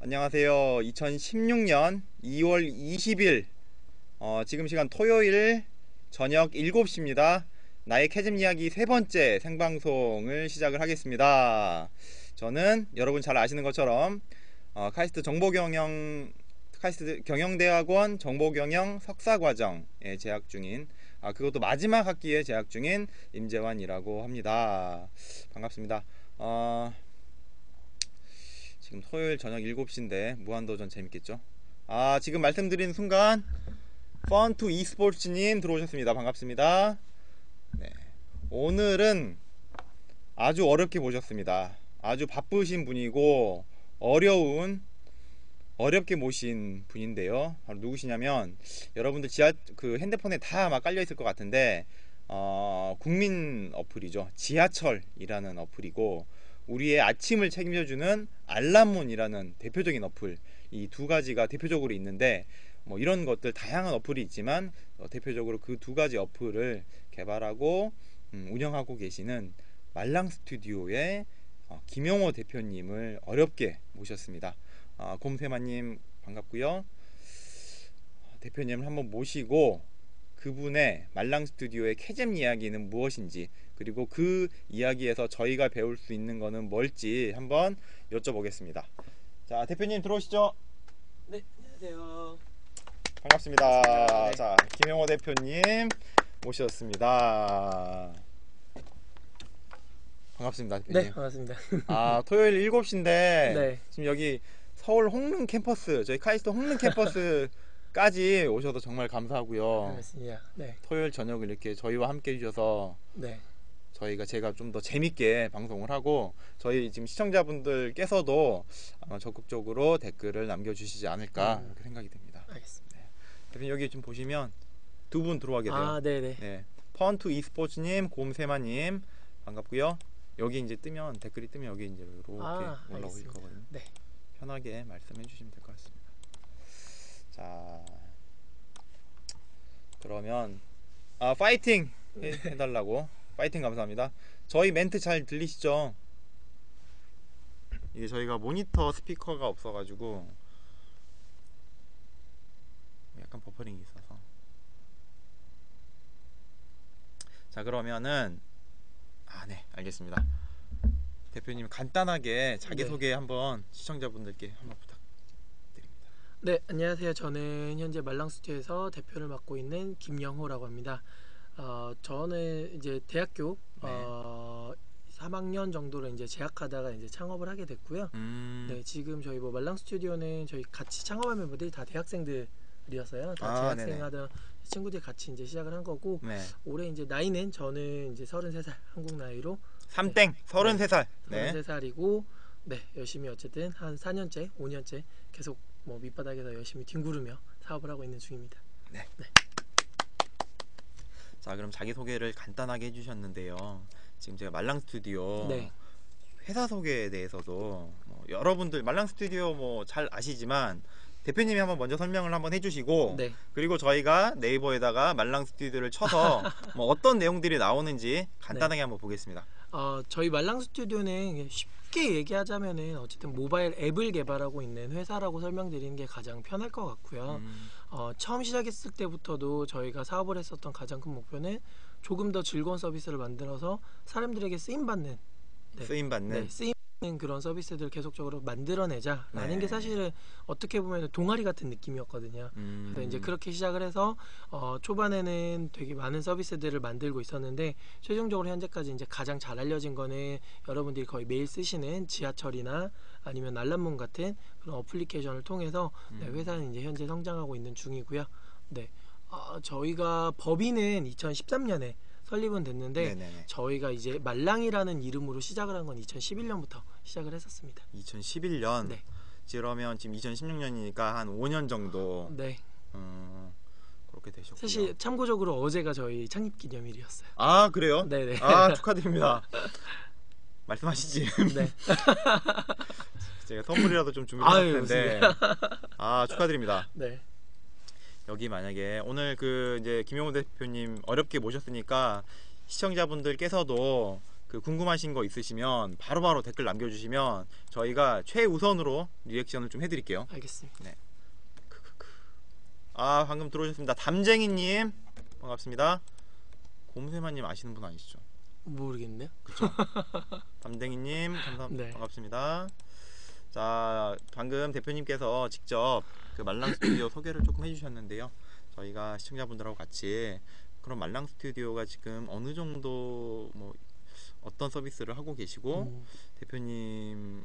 안녕하세요. 2016년 2월 20일 지금 시간 토요일 저녁 7시입니다. 나의 캐즘 이야기 세 번째 생방송을 시작을 하겠습니다. 저는 여러분 잘 아시는 것처럼 카이스트 경영대학원 정보경영 석사과정에 재학 중인 그것도 마지막 학기에 재학 중인 임재환이라고 합니다. 반갑습니다. 지금 토요일 저녁 7시인데 무한도전 재밌겠죠? 지금 말씀드린 순간 펀투 e스포츠님 들어오셨습니다. 반갑습니다. 네, 오늘은 아주 어렵게 모셨습니다. 아주 바쁘신 분이고 어렵게 모신 분인데요. 바로 누구시냐면 여러분들 핸드폰에 다 아마 깔려 있을 것 같은데 국민 어플이죠. 지하철이라는 어플이고 우리의 아침을 책임져주는 알람몬이라는 대표적인 어플, 이 두 가지가 대표적으로 있는데 이런 것들 다양한 어플이 있지만 대표적으로 그 두 가지 어플을 개발하고 운영하고 계시는 말랑 스튜디오의 김용호 대표님을 어렵게 모셨습니다. 곰세마님 반갑고요. 대표님을 한번 모시고 그분의 말랑 스튜디오의 캐잼 이야기는 무엇인지, 그리고 그 이야기에서 저희가 배울 수 있는 거는 뭘지 한번 여쭤보겠습니다. 자, 대표님 들어오시죠. 네, 안녕하세요. 반갑습니다. 반갑습니다. 네. 자, 김용호 대표님 모셨습니다. 반갑습니다, 대표님. 네, 반갑습니다. 토요일 7시인데 네. 지금 여기 서울 홍릉 캠퍼스, 저희 카이스트 홍릉 캠퍼스까지 오셔서 정말 감사하고요. 반갑습니다. 네. 토요일 저녁을 이렇게 저희와 함께 해주셔서 네. 제가 좀 더 재밌게 방송을 하고 저희 지금 시청자분들께서도 아마 적극적으로 댓글을 남겨주시지 않을까 이렇게 생각이 됩니다. 알겠습니다. 네. 대표님 여기 좀 보시면 두 분 들어가게 돼요. 네네. 네. 펀투 e스포츠님, 곰세마님 반갑고요. 여기 이제 댓글이 뜨면 여기 이제 이렇게 올라오실 알겠습니다. 거거든요. 네. 편하게 말씀해 주시면 될 것 같습니다. 자, 그러면 파이팅 해달라고. 파이팅 감사합니다. 저희 멘트 잘 들리시죠? 이게 저희가 모니터 스피커가 없어가지고 약간 버퍼링이 있어서. 자, 그러면은 네, 알겠습니다. 대표님 간단하게 자기소개 한번 시청자분들께 한번 부탁드립니다. 네, 안녕하세요. 저는 현재 말랑 스튜디오에서 대표를 맡고 있는 김영호라고 합니다. 저는 이제 대학교 3학년 정도로 이제 재학하다가 이제 창업을 하게 됐고요. 네, 지금 저희 말랑 스튜디오는 저희 같이 창업한 멤버들이 다 대학생들이었어요. 다 재학생 네네. 하던 친구들이 같이 이제 시작을 한 거고, 네. 올해 이제 나이는 저는 이제 33살, 한국 나이로 33살. 네. 33살이고, 네, 열심히 어쨌든 한 4년째, 5년째 계속 밑바닥에서 열심히 뒹구르며 사업을 하고 있는 중입니다. 네. 자, 그럼 자기소개를 간단하게 해주셨는데요. 지금 제가 말랑 스튜디오 회사 소개에 대해서도 여러분들 말랑 스튜디오 잘 아시지만 대표님이 한번 먼저 설명을 한번 해주시고 그리고 저희가 네이버에다가 말랑 스튜디오를 쳐서 어떤 내용들이 나오는지 간단하게 한번 보겠습니다. 저희 말랑 스튜디오는 쉽게 얘기하자면은 어쨌든 모바일 앱을 개발하고 있는 회사라고 설명드리는 게 가장 편할 것 같고요. 처음 시작했을 때부터도 저희가 사업을 했었던 가장 큰 목표는 조금 더 즐거운 서비스를 만들어서 사람들에게 쓰임받는 그런 서비스들을 계속적으로 만들어내자라는 게 사실은 어떻게 보면 동아리 같은 느낌이었거든요. 그래서 이제 그렇게 시작을 해서 초반에는 되게 많은 서비스들을 만들고 있었는데 최종적으로 현재까지 이제 가장 잘 알려진 거는 여러분들이 거의 매일 쓰시는 지하철이나 아니면 알람문 같은 그런 어플리케이션을 통해서 회사는 이제 현재 성장하고 있는 중이고요. 네, 저희가 법인은 2013년에 설립은 됐는데 저희가 이제 말랑이라는 이름으로 시작을 한 건 2011년부터 시작을 했었습니다. 2011년? 네. 그러면 지금 2016년이니까 한 5년 정도 네. 그렇게 되셨고요. 사실 참고적으로 어제가 저희 창립 기념일이었어요. 그래요? 네네. 축하드립니다. 말씀하시지. 네. 제가 선물이라도 좀 준비를 했는데 축하드립니다. 네. 여기 만약에 오늘 이제 김용호 대표님 어렵게 모셨으니까 시청자분들께서도 그 궁금하신 거 있으시면 바로바로 댓글 남겨주시면 저희가 최우선으로 리액션을 좀 해드릴게요. 알겠습니다. 네. 아, 방금 들어오셨습니다. 담쟁이님 반갑습니다. 곰세마님 아시는 분 아니시죠? 모르겠네요. 그쵸? 담쟁이님 감사합니다. 네. 반갑습니다. 자, 방금 대표님께서 직접 그 말랑 스튜디오 소개를 조금 해주셨는데요. 저희가 시청자분들하고 같이 그럼 말랑 스튜디오가 지금 어느 정도 뭐 어떤 서비스를 하고 계시고 대표님은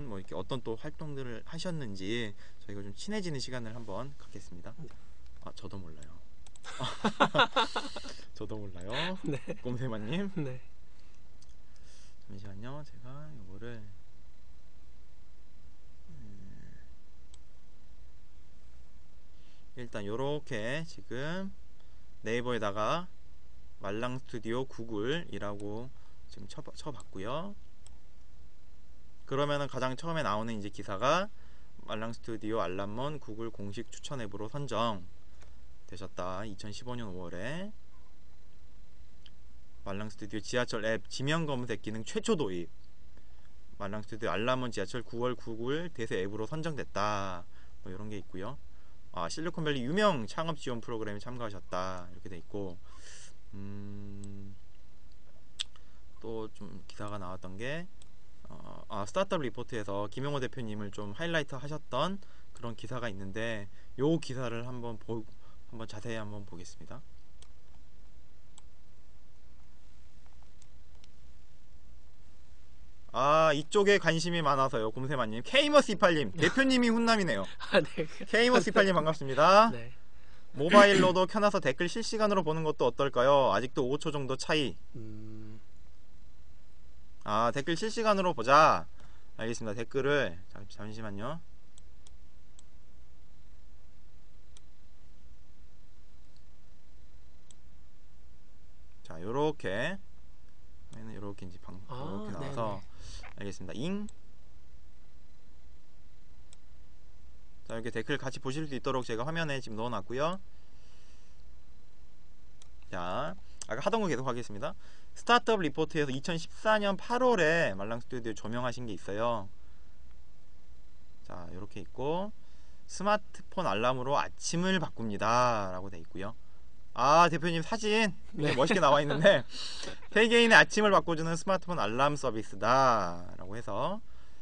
뭐 이렇게 어떤 또 활동들을 하셨는지 저희가 좀 친해지는 시간을 한번 갖겠습니다. 아, 저도 몰라요. 저도 몰라요. 네. 꼼세마님. 네. 잠시만요. 제가 이거를 일단 요렇게 지금 네이버에다가 말랑 스튜디오 구글이라고 지금 쳐봤고요. 그러면은 가장 처음에 나오는 이제 기사가 말랑 스튜디오 알람몬 구글 공식 추천 앱으로 선정 되셨다. 2015년 5월에 말랑 스튜디오 지하철 앱 지명 검색 기능 최초 도입. 말랑 스튜디오 알람몬 지하철 9월 구글 대세 앱으로 선정됐다. 뭐 이런 게 있고요. 아, 실리콘밸리 유명 창업 지원 프로그램에 참가하셨다. 이렇게 돼 있고, 또 좀 기사가 나왔던 게 스타트업 리포트에서 김용호 대표님을 좀 하이라이트 하셨던 그런 기사가 있는데 요 기사를 한번 자세히 한번 보겠습니다. 아, 이쪽에 관심이 많아서요. 곰세마님. 케이머스28님 대표님이 훈남이네요. 아, 네. 케이머스28님 반갑습니다. 네. 모바일로도 켜놔서 댓글 실시간으로 보는 것도 어떨까요? 아직도 5초 정도 차이. 아, 댓글 실시간으로 보자. 알겠습니다. 댓글을 잠시만요. 자, 요렇게 요렇게 이제 요렇게 나와서 네네. 알겠습니다. 잉. 자, 이렇게 댓글 같이 보실 수 있도록 제가 화면에 지금 넣어놨고요. 자, 아까 하던 거 계속 하겠습니다. 스타트업 리포트에서 2014년 8월에 말랑 스튜디오 조명하신 게 있어요. 자, 이렇게 있고 스마트폰 알람으로 아침을 바꿉니다 라고 돼 있고요. 아, 대표님 사진 네. 멋있게 나와 있는데 세계인의 아침을 바꿔주는 스마트폰 알람 서비스다 라고 해서,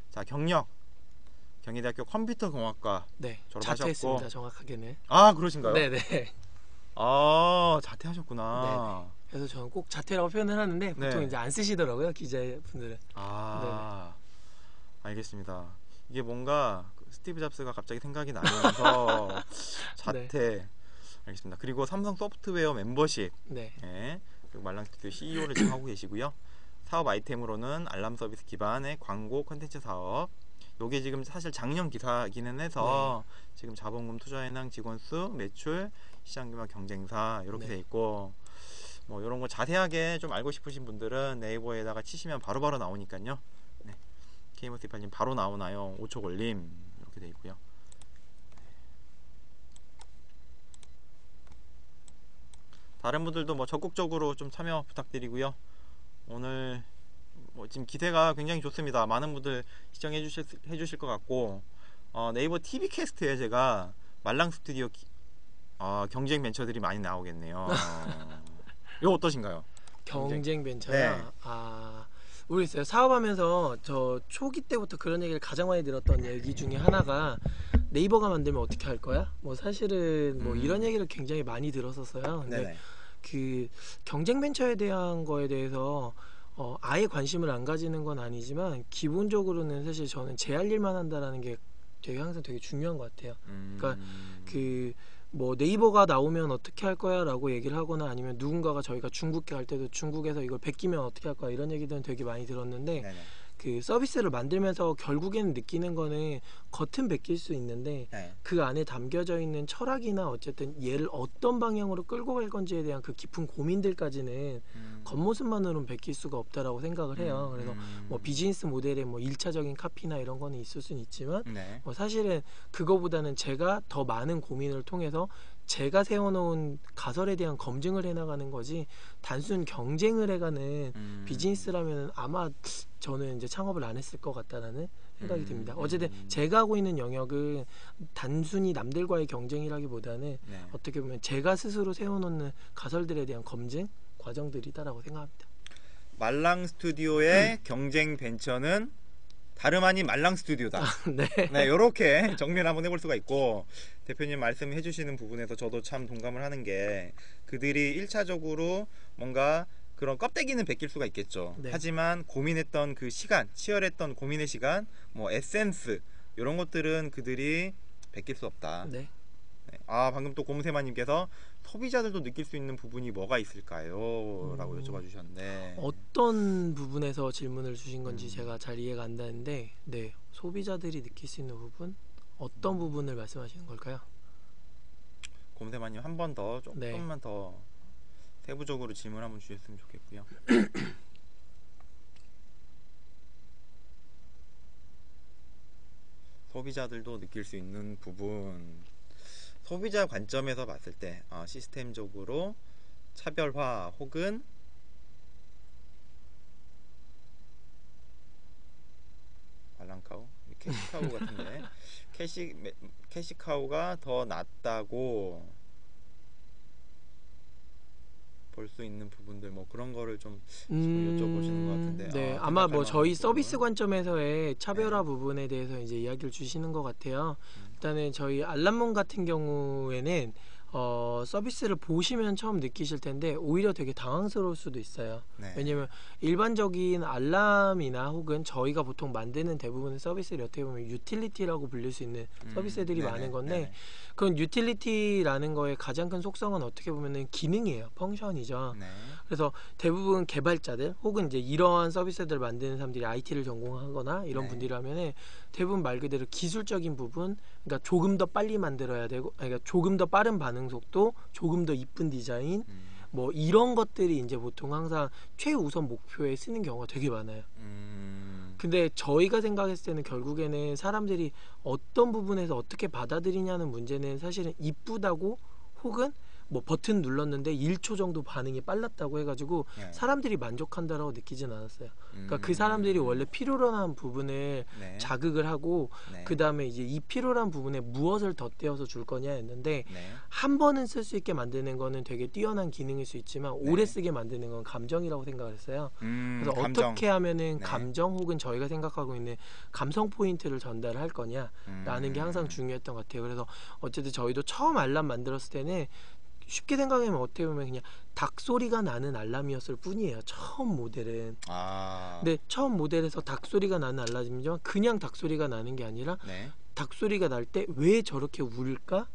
자, 경희대학교 컴퓨터공학과 네. 졸업하셨고. 자퇴했습니다. 정확하게는. 아, 그러신가요? 네네. 아, 자퇴하셨구나. 네네. 그래서 저는 꼭 자퇴라고 표현을 하는데 보통 네. 이제 안 쓰시더라고요, 기자분들은. 아, 알겠습니다. 이게 뭔가 스티브 잡스가 갑자기 생각이 나면서 자퇴. 네. 알겠습니다. 그리고 삼성 소프트웨어 멤버십, 네. 예, 그리고 말랑 스튜디오 CEO를 지금 하고 계시고요. 사업 아이템으로는 알람 서비스 기반의 광고 콘텐츠 사업. 요게 지금 사실 작년 기사기는 해서 지금 자본금 투자 현황 직원 수, 매출, 시장 규모 경쟁사 이렇게 돼 있고, 뭐 이런 거 자세하게 좀 알고 싶으신 분들은 네이버에다가 치시면 바로바로 나오니까요. 네. KMOC28님 바로 나오나요? 5초 걸림 이렇게 돼 있고요. 다른 분들도 뭐 적극적으로 좀 참여 부탁드리고요. 오늘 뭐 지금 기세가 굉장히 좋습니다. 많은 분들 시청해 주실 것 같고, 네이버 TV 캐스트에 제가 말랑 스튜디오 경쟁 벤처들이 많이 나오겠네요. 이거 어떠신가요? 경쟁 벤처요. 네. 모르겠어요. 사업하면서 저 초기 때부터 그런 얘기를 가장 많이 들었던 얘기 중에 하나가 네이버가 만들면 어떻게 할 거야? 뭐 사실은 뭐 이런 얘기를 굉장히 많이 들었었어요. 근데 네네. 그 경쟁 벤처에 대한 거에 대해서 아예 관심을 안 가지는 건 아니지만 기본적으로는 사실 저는 제 할 일만 한다라는 게 되게 항상 되게 중요한 것 같아요. 그러니까 그 뭐 네이버가 나오면 어떻게 할 거야 라고 얘기를 하거나 아니면 누군가가 저희가 중국에 갈 때도 중국에서 이걸 베끼면 어떻게 할 거야 이런 얘기들은 되게 많이 들었는데, 네네. 그 서비스를 만들면서 결국에는 느끼는 거는 겉은 베낄 수 있는데 네. 그 안에 담겨져 있는 철학이나 어쨌든 얘를 어떤 방향으로 끌고 갈 건지에 대한 그 깊은 고민들까지는 겉모습만으로는 베낄 수가 없다라고 생각을 해요. 그래서 뭐 비즈니스 모델의 뭐 1차적인 카피나 이런 거는 있을 수는 있지만 네. 사실은 그거보다는 제가 더 많은 고민을 통해서 제가 세워놓은 가설에 대한 검증을 해나가는 거지 단순 경쟁을 해가는 비즈니스라면 아마 저는 이제 창업을 안 했을 것 같다라는 생각이 듭니다. 어쨌든 제가 하고 있는 영역은 단순히 남들과의 경쟁이라기보다는 네. 어떻게 보면 제가 스스로 세워놓는 가설들에 대한 검증 과정들이다라고 생각합니다. 말랑 스튜디오의 경쟁 벤처는 다름 아닌 말랑 스튜디오다. 네. 네, 이렇게 정리를 한번 해볼 수가 있고, 대표님 말씀해 주시는 부분에서 저도 참 동감을 하는 게, 그들이 1차적으로 뭔가 그런 껍데기는 벗길 수가 있겠죠. 네. 하지만 고민했던 그 시간, 치열했던 고민의 시간, 뭐 에센스 이런 것들은 그들이 벗길 수 없다. 네. 네. 아, 방금 또 곰세마님께서 소비자들도 느낄 수 있는 부분이 뭐가 있을까요? 라고 여쭤봐 주셨는데, 어떤 부분에서 질문을 주신 건지 제가 잘 이해가 안 되는데, 네, 소비자들이 느낄 수 있는 부분, 어떤 부분을 말씀하시는 걸까요? 곰세마님 한 번 더 네. 조금만 더 세부적으로 질문 한번 주셨으면 좋겠고요. 소비자들도 느낄 수 있는 부분, 소비자 관점에서 봤을 때 시스템적으로 차별화 혹은 말랑카우? 캐시카우 같은데 캐시카우가 더 낫다고 볼 수 있는 부분들, 뭐 그런 거를 좀 여쭤보시는 것 같은데. 네, 아, 아마 뭐 생각할 저희 만한 서비스 부분. 관점에서의 차별화 네. 부분에 대해서 이제 이야기를 주시는 것 같아요. 일단은 저희 알람몬 같은 경우에는 서비스를 보시면 처음 느끼실 텐데 오히려 되게 당황스러울 수도 있어요. 네. 왜냐면 일반적인 알람이나 혹은 저희가 보통 만드는 대부분의 서비스를 어떻게 보면 유틸리티라고 불릴 수 있는 서비스들이 네네, 많은 건데, 네네. 그런 유틸리티라는 거의 가장 큰 속성은 어떻게 보면은 기능이에요. 펑션이죠. 네. 그래서 대부분 개발자들 혹은 이제 이러한 서비스들을 만드는 사람들이 IT를 전공하거나 이런 네. 분들이라면은 대부분 말 그대로 기술적인 부분, 그러니까 조금 더 빨리 만들어야 되고, 그러니까 조금 더 빠른 반응 속도, 조금 더 이쁜 디자인, 뭐 이런 것들이 이제 보통 항상 최우선 목표에 쓰는 경우가 되게 많아요. 근데 저희가 생각했을 때는 결국에는 사람들이 어떤 부분에서 어떻게 받아들이냐는 문제는 사실은 이쁘다고 혹은 뭐 버튼 눌렀는데 1초 정도 반응이 빨랐다고 해가지고 네. 사람들이 만족한다라고 느끼진 않았어요. 그러니까 그 사람들이 원래 필요로 한 부분을 네. 자극을 하고 네. 그 다음에 이제 이 필요한 부분에 무엇을 덧대어서 줄 거냐 했는데, 네. 한 번은 쓸 수 있게 만드는 거는 되게 뛰어난 기능일 수 있지만 오래 네. 쓰게 만드는 건 감정이라고 생각을 했어요. 그래서 감정. 어떻게 하면은 네. 감정 혹은 저희가 생각하고 있는 감성 포인트를 전달할 거냐라는 게 항상 중요했던 것 같아요. 그래서 어쨌든 저희도 처음 알람 만들었을 때는 쉽게 생각하면 어떻게 보면 그냥 닭 소리가 나는 알람이었을 뿐이에요. 처음 모델은. 아. 근데 처음 모델에서 닭 소리가 나는 알람이지만 그냥 닭 소리가 나는 게 아니라 네. 닭 소리가 날 때 왜 저렇게 울까?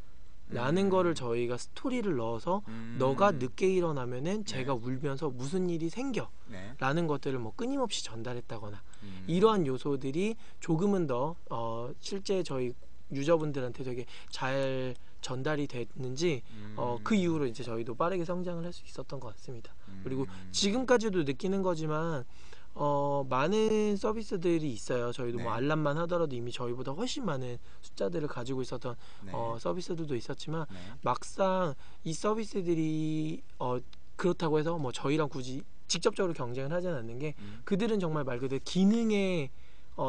라는 거를 저희가 스토리를 넣어서 너가 늦게 일어나면은 제가 울면서 무슨 일이 생겨 네. 라는 것들을 뭐 끊임없이 전달했다거나 이러한 요소들이 조금은 더 실제 저희 유저분들한테 되게 잘 전달이 됐는지 그 이후로 이제 저희도 빠르게 성장을 할 수 있었던 것 같습니다. 그리고 지금까지도 느끼는 거지만 많은 서비스들이 있어요. 저희도 네. 뭐 알람만 하더라도 이미 저희보다 훨씬 많은 숫자들을 가지고 있었던 네. 서비스들도 있었지만 네. 막상 이 서비스들이 그렇다고 해서 뭐 저희랑 굳이 직접적으로 경쟁을 하지는 않는 게, 그들은 정말 말 그대로 기능에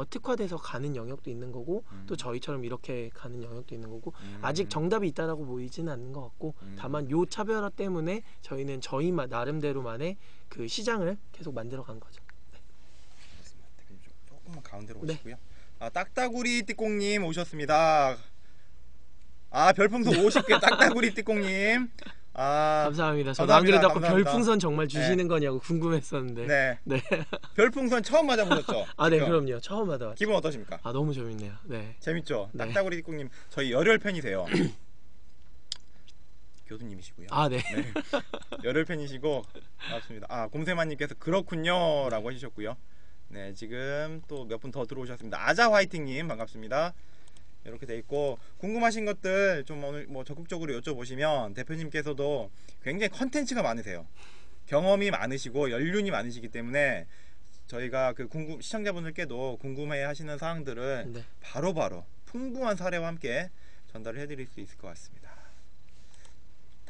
특화돼서 가는 영역도 있는 거고 또 저희처럼 이렇게 가는 영역도 있는 거고 아직 정답이 있다라고 보이지는 않는 것 같고, 다만 요 차별화 때문에 저희는 저희 나름대로만의 그 시장을 계속 만들어 간 거죠. 그렇습니다. 대표님 조금만 가운데로 네. 오시고요. 아, 딱따구리 띠꽁님 오셨습니다. 아, 별풍선 50개 딱따구리 띠꽁님. 아, 감사합니다. 저도 안 그래도 아까 감사합니다. 별풍선 정말 주시는 거냐고 궁금했었는데. 네. 네. 별풍선 처음 맞아보셨죠? 아, 네, 지금? 그럼요. 처음 받아봤죠. 기분 어떠십니까? 아, 너무 재밌네요. 네. 재밌죠? 네. 딱따구리 띠꽁님 저희 열혈 팬이세요. 교수님이시고요. 아, 네. 네. 열혈 팬이시고 반갑습니다. 아, 곰세마님께서 그렇군요 라고 해주셨고요. 네, 지금 또 몇 분 더 들어오셨습니다. 아자 화이팅님 반갑습니다. 이렇게 돼 있고, 궁금하신 것들 좀 오늘 뭐 적극적으로 여쭤보시면 대표님께서도 굉장히 컨텐츠가 많으세요. 경험이 많으시고 연륜이 많으시기 때문에 저희가 그 시청자분들께도 궁금해 하시는 사항들은 네. 바로바로 풍부한 사례와 함께 전달을 해드릴 수 있을 것 같습니다.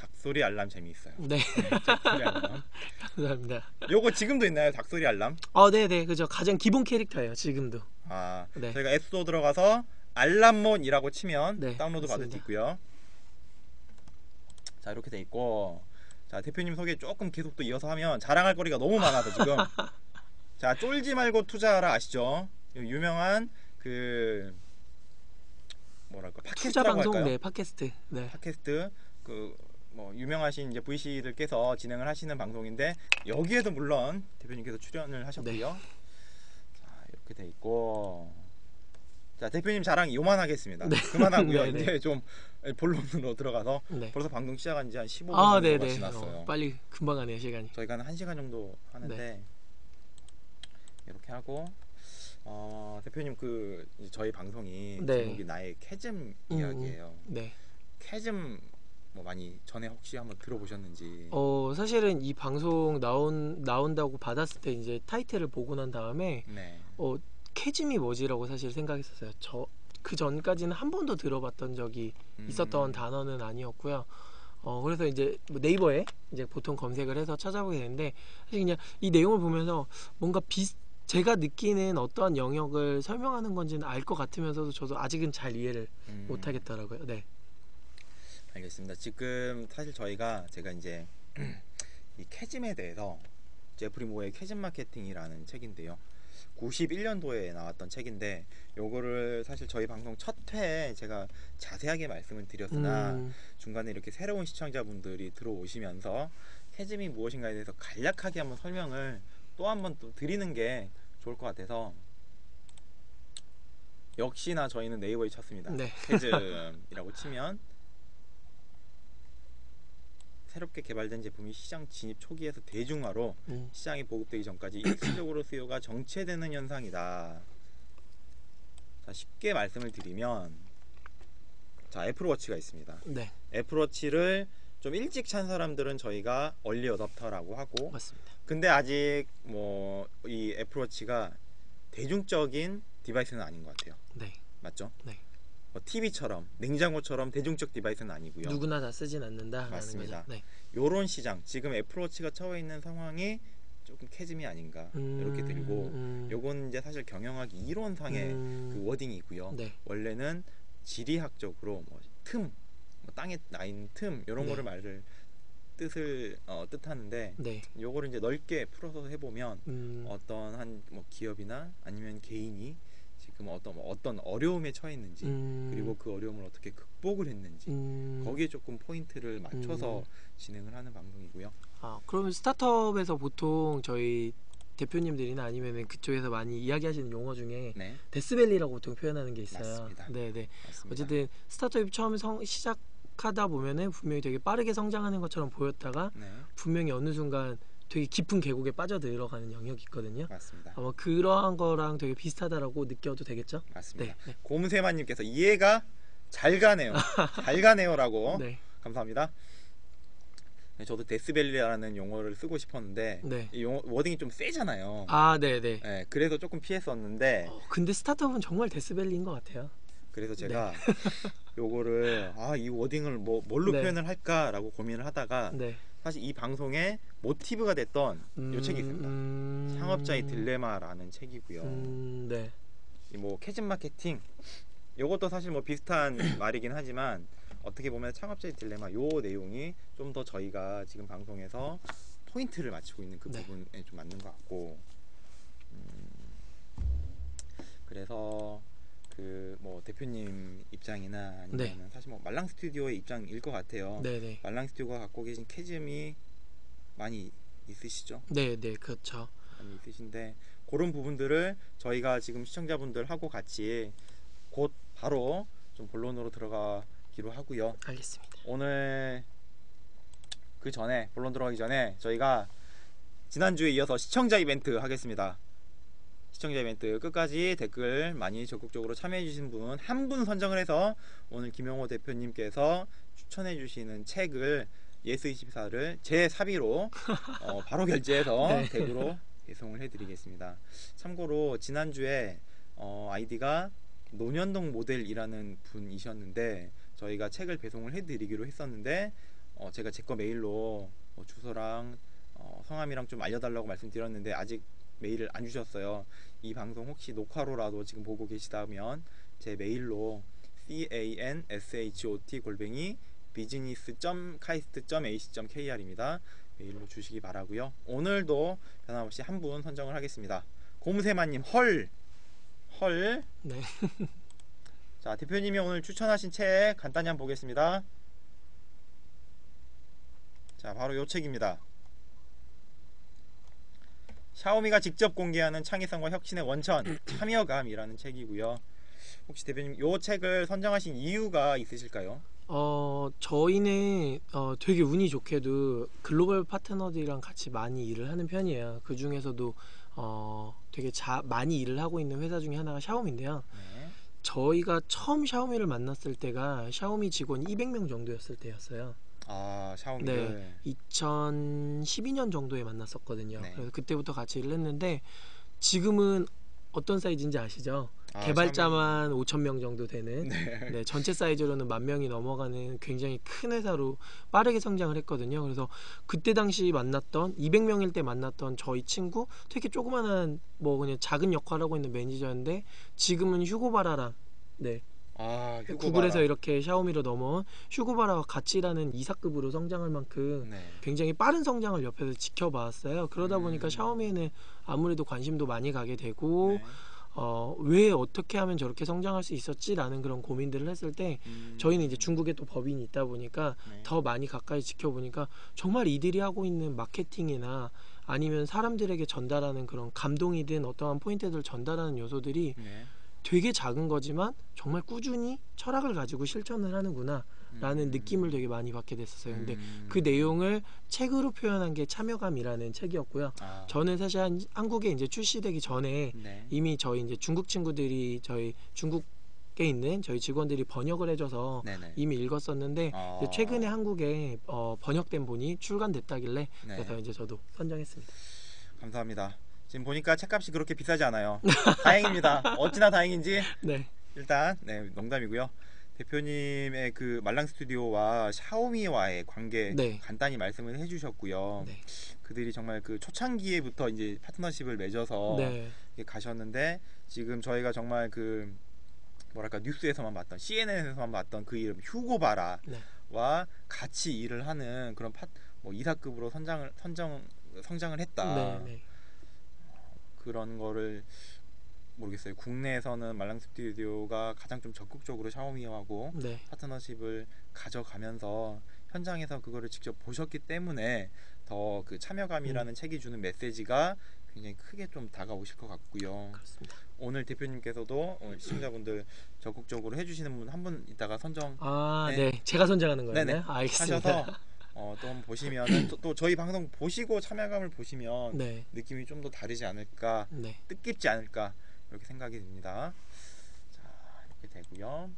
닭소리 알람 재미있어요. 네. 닭소리 알람. 감사합니다. 요거 지금도 있나요? 닭소리 알람? 네네, 그죠. 가장 기본 캐릭터예요, 지금도. 네. 저희가 앱스토어 들어가서 알람몬이라고 치면 네, 다운로드 받을 수 맞습니다. 있고요. 자, 이렇게 돼 있고, 자, 대표님 소개 조금 계속 또 이어서 하면 자랑할 거리가 너무 많아서 지금. 자, 쫄지 말고 투자하라 아시죠? 유명한 그 뭐랄까 투자 팟캐스트라고 방송, 할까요? 네, 팟캐스트. 네. 팟캐스트 그 뭐 유명하신 이제 VC들께서 진행을 하시는 방송인데 여기에도 물론 대표님께서 출연을 하셨고요. 자, 이렇게 돼 있고, 자, 대표님 자랑 요만하겠습니다. 그만하고요. 네, 네. 이제 좀 본론으로 들어가서 네. 벌써 방송 시작한 지 한 15분 아, 정도가 네네. 지났어요. 빨리 금방 가네요, 시간이. 저희가 한 1시간 정도 하는데 이렇게 하고, 대표님 그 이제 저희 방송이 네. 제목이 나의 캐즘 이야기예요. 네. 캐즘 뭐 많이 전에 혹시 한번 들어보셨는지? 사실은 이 방송 나온다고 받았을 때 이제 타이틀을 보고 난 다음에 네. 캐즘이 뭐지라고 사실 생각했었어요. 그 전까지는 한 번도 들어봤던 적이 있었던 단어는 아니었고요. 그래서 이제 뭐 네이버에 이제 보통 검색을 해서 찾아보게 되는데, 사실 그냥 이 내용을 보면서 뭔가 제가 느끼는 어떠한 영역을 설명하는 건지는 알 것 같으면서도 저도 아직은 잘 이해를 못 하겠더라고요. 네. 알겠습니다. 지금 사실 제가 이제 이 캐즘에 대해서 제프리 모어의 캐즘 마케팅이라는 책인데요. 91년도에 나왔던 책인데 요거를 사실 저희 방송 첫 회에 제가 자세하게 말씀을 드렸으나 중간에 이렇게 새로운 시청자분들이 들어오시면서 캐즘이 무엇인가에 대해서 간략하게 한번 설명을 또 한번 또 드리는 게 좋을 것 같아서 역시나 저희는 네이버에 쳤습니다. 네. 캐즘이라고 치면 새롭게 개발된 제품이 시장 진입 초기에서 대중화로 시장이 보급되기 전까지 일시적으로 수요가 정체되는 현상이다. 자, 쉽게 말씀을 드리면, 자, 애플워치가 있습니다. 네. 애플워치를 좀 일찍 찬 사람들은 저희가 얼리 어답터라고 하고, 맞습니다. 근데 아직 뭐 이 애플워치가 대중적인 디바이스는 아닌 것 같아요. 네. 맞죠? 네. 뭐 TV처럼 냉장고처럼 대중적 디바이스는 아니고요. 누구나 다 쓰진 않는다라는 맞습니다. 거죠. 네. 요런 시장, 지금 애플워치가 처해 있는 상황이 조금 캐즘이 아닌가 이렇게 들고, 요건 이제 사실 경영학 이론상의 그 워딩이고요. 네. 원래는 지리학적으로 뭐 땅에 나 있는 틈 이런 네. 거를 뜻하는데, 네. 요거를 이제 넓게 풀어서 해보면 어떤 한 뭐 기업이나 아니면 개인이 지금 어떤 어려움에 처해 있는지, 그리고 그 어려움을 어떻게 극복을 했는지 거기에 조금 포인트를 맞춰서 진행을 하는 방송이고요. 그러면 스타트업에서 보통 저희 대표님들이나 아니면 그쪽에서 많이 이야기하시는 용어 중에 네, 데스밸리라고 보통 표현하는 게 있어요. 맞습니다. 네. 맞습니다. 어쨌든 스타트업이 처음에 시작하다 보면은 분명히 되게 빠르게 성장하는 것처럼 보였다가 네, 분명히 어느 순간 되게 깊은 계곡에 빠져들어가는 영역이 있거든요. 맞습니다. 아마 그러한 거랑 되게 비슷하다라고 느껴도 되겠죠? 맞습니다. 네. 곰세마님께서 이해가 잘 가네요. 잘 가네요라고. 네. 감사합니다. 네, 저도 데스밸리라는 용어를 쓰고 싶었는데 네. 이 워딩이 좀 세잖아요. 네네. 네, 그래서 조금 피했었는데, 근데 스타트업은 정말 데스밸리인 것 같아요. 그래서 제가 요거를 이 워딩을 뭘로 네. 표현을 할까라고 고민을 하다가 네. 사실 이 방송의 모티브가 됐던 요 책이 있습니다. 창업자의 딜레마라는 책이고요. 네. 이 뭐 캐즘 마케팅 요것도 사실 뭐 비슷한 말이긴 하지만 어떻게 보면 창업자의 딜레마 요 내용이 좀 더 저희가 지금 방송에서 포인트를 맞추고 있는 그 네. 부분에 좀 맞는 것 같고, 그래서 그 뭐 대표님 입장이나 아니면 사실 뭐 말랑 스튜디오의 입장일 것 같아요. 네네. 말랑 스튜디오가 갖고 계신 캐즘이 많이 있으시죠? 네, 그렇죠. 많이 있으신데 그런 부분들을 저희가 지금 시청자분들하고 같이 곧 바로 좀 본론으로 들어가기로 하고요. 알겠습니다. 오늘 그 전에 본론 들어가기 전에 저희가 지난주에 이어서 시청자 이벤트 하겠습니다. 시청자 이벤트 끝까지 댓글 많이 적극적으로 참여해 주신 분 한 분 선정을 해서 오늘 김용호 대표님께서 추천해 주시는 책을 예스24를 제 사비로 바로 결제해서 네. 댁으로 배송을 해드리겠습니다. 참고로 지난주에 아이디가 노년동 모델이라는 분이셨는데 저희가 책을 배송을 해드리기로 했었는데 제가 제 거 메일로 주소랑 성함이랑 좀 알려달라고 말씀드렸는데 아직 메일을 안 주셨어요. 이 방송 혹시 녹화로라도 지금 보고 계시다면 제 메일로 canshot@business.kaist.ac.kr입니다. 메일로 주시기 바라고요. 오늘도 변함없이 한 분 선정을 하겠습니다. 곰세마님 헐. 네. 자, 대표님이 오늘 추천하신 책 간단히 한번 보겠습니다. 자, 바로 요 책입니다. 샤오미가 직접 공개하는 창의성과 혁신의 원천, 참여감이라는 책이고요. 혹시 대표님 요 책을 선정하신 이유가 있으실까요? 저희는 되게 운이 좋게도 글로벌 파트너들이랑 같이 많이 일을 하는 편이에요. 그 중에서도 되게 많이 일을 하고 있는 회사 중에 하나가 샤오미인데요. 네. 저희가 처음 샤오미를 만났을 때가 샤오미 직원 200명 정도였을 때였어요. 아, 샤오미를. 네, 2012년 정도에 만났었거든요. 네. 그래서 그때부터 같이 일을 했는데 지금은 어떤 사이즈인지 아시죠? 아, 개발자만 5,000명 정도 되는 네. 네, 전체 사이즈로는 10,000명이 넘어가는 굉장히 큰 회사로 빠르게 성장을 했거든요. 그래서 그때 당시 만났던 200명일 때 만났던 저희 친구 되게 조그만한 뭐 그냥 작은 역할을 하고 있는 매니저인데 지금은 휴고바라랑 네, 아, 구글에서 휴고바라. 이렇게 샤오미로 넘어온 휴고바라와 같이 일하는 이사급으로 성장할 만큼 네. 굉장히 빠른 성장을 옆에서 지켜봤어요. 그러다 보니까 음. 샤오미에는 아무래도 관심도 많이 가게 되고 네. 왜 어떻게 하면 저렇게 성장할 수 있었지라는 그런 고민들을 했을 때 저희는 이제 중국에 또 법인이 있다 보니까 네. 더 많이 가까이 지켜보니까 정말 이들이 하고 있는 마케팅이나 아니면 사람들에게 전달하는 그런 감동이든 어떠한 포인트들을 전달하는 요소들이 네. 되게 작은 거지만 정말 꾸준히 철학을 가지고 실천을 하는구나 라는 느낌을 되게 많이 받게 됐었어요. 근데 그 내용을 책으로 표현한 게 참여감이라는 책이었고요. 아, 저는 사실 한국에 이제 출시되기 전에 네. 이미 저희 이제 중국 친구들이 저희 중국에 있는 저희 직원들이 번역을 해줘서 네네. 이미 읽었었는데 이제 최근에 한국에 번역된 본이 출간됐다길래 네. 그래서 이제 저도 선정했습니다. 감사합니다. 지금 보니까 책값이 그렇게 비싸지 않아요. 다행입니다. 어찌나 다행인지. 네, 일단 농담이고요. 대표님의 그 말랑 스튜디오와 샤오미와의 관계 네. 간단히 말씀을 해주셨고요. 네. 그들이 정말 그 초창기에부터 이제 파트너십을 맺어서 네. 이렇게 가셨는데 지금 저희가 정말 그 뭐랄까 뉴스에서만 봤던 CNN에서만 봤던 그 이름 휴고바라와 네. 같이 일을 하는 그런 이사급으로 성장을 했다. 네. 네. 그런 거를 모르겠어요. 국내에서는 말랑 스튜디오가 가장 좀 적극적으로 샤오미하고 네. 파트너십을 가져가면서 현장에서 그거를 직접 보셨기 때문에 더 그 참여감이라는 책이 주는 메시지가 굉장히 크게 좀 다가오실 것 같고요. 그렇습니다. 오늘 대표님께서도 시청자분들 적극적으로 해주시는 분 한 분 이따가 선정 네. 제가 선정하는 거예요. 네네. 알겠습니다. 하셔서 또 한번 보시면은 또 저희 방송 보시고 참여감을 보시면 네. 느낌이 좀 더 다르지 않을까, 네. 뜻깊지 않을까 이렇게 생각이 듭니다. 자, 이렇게 되고요.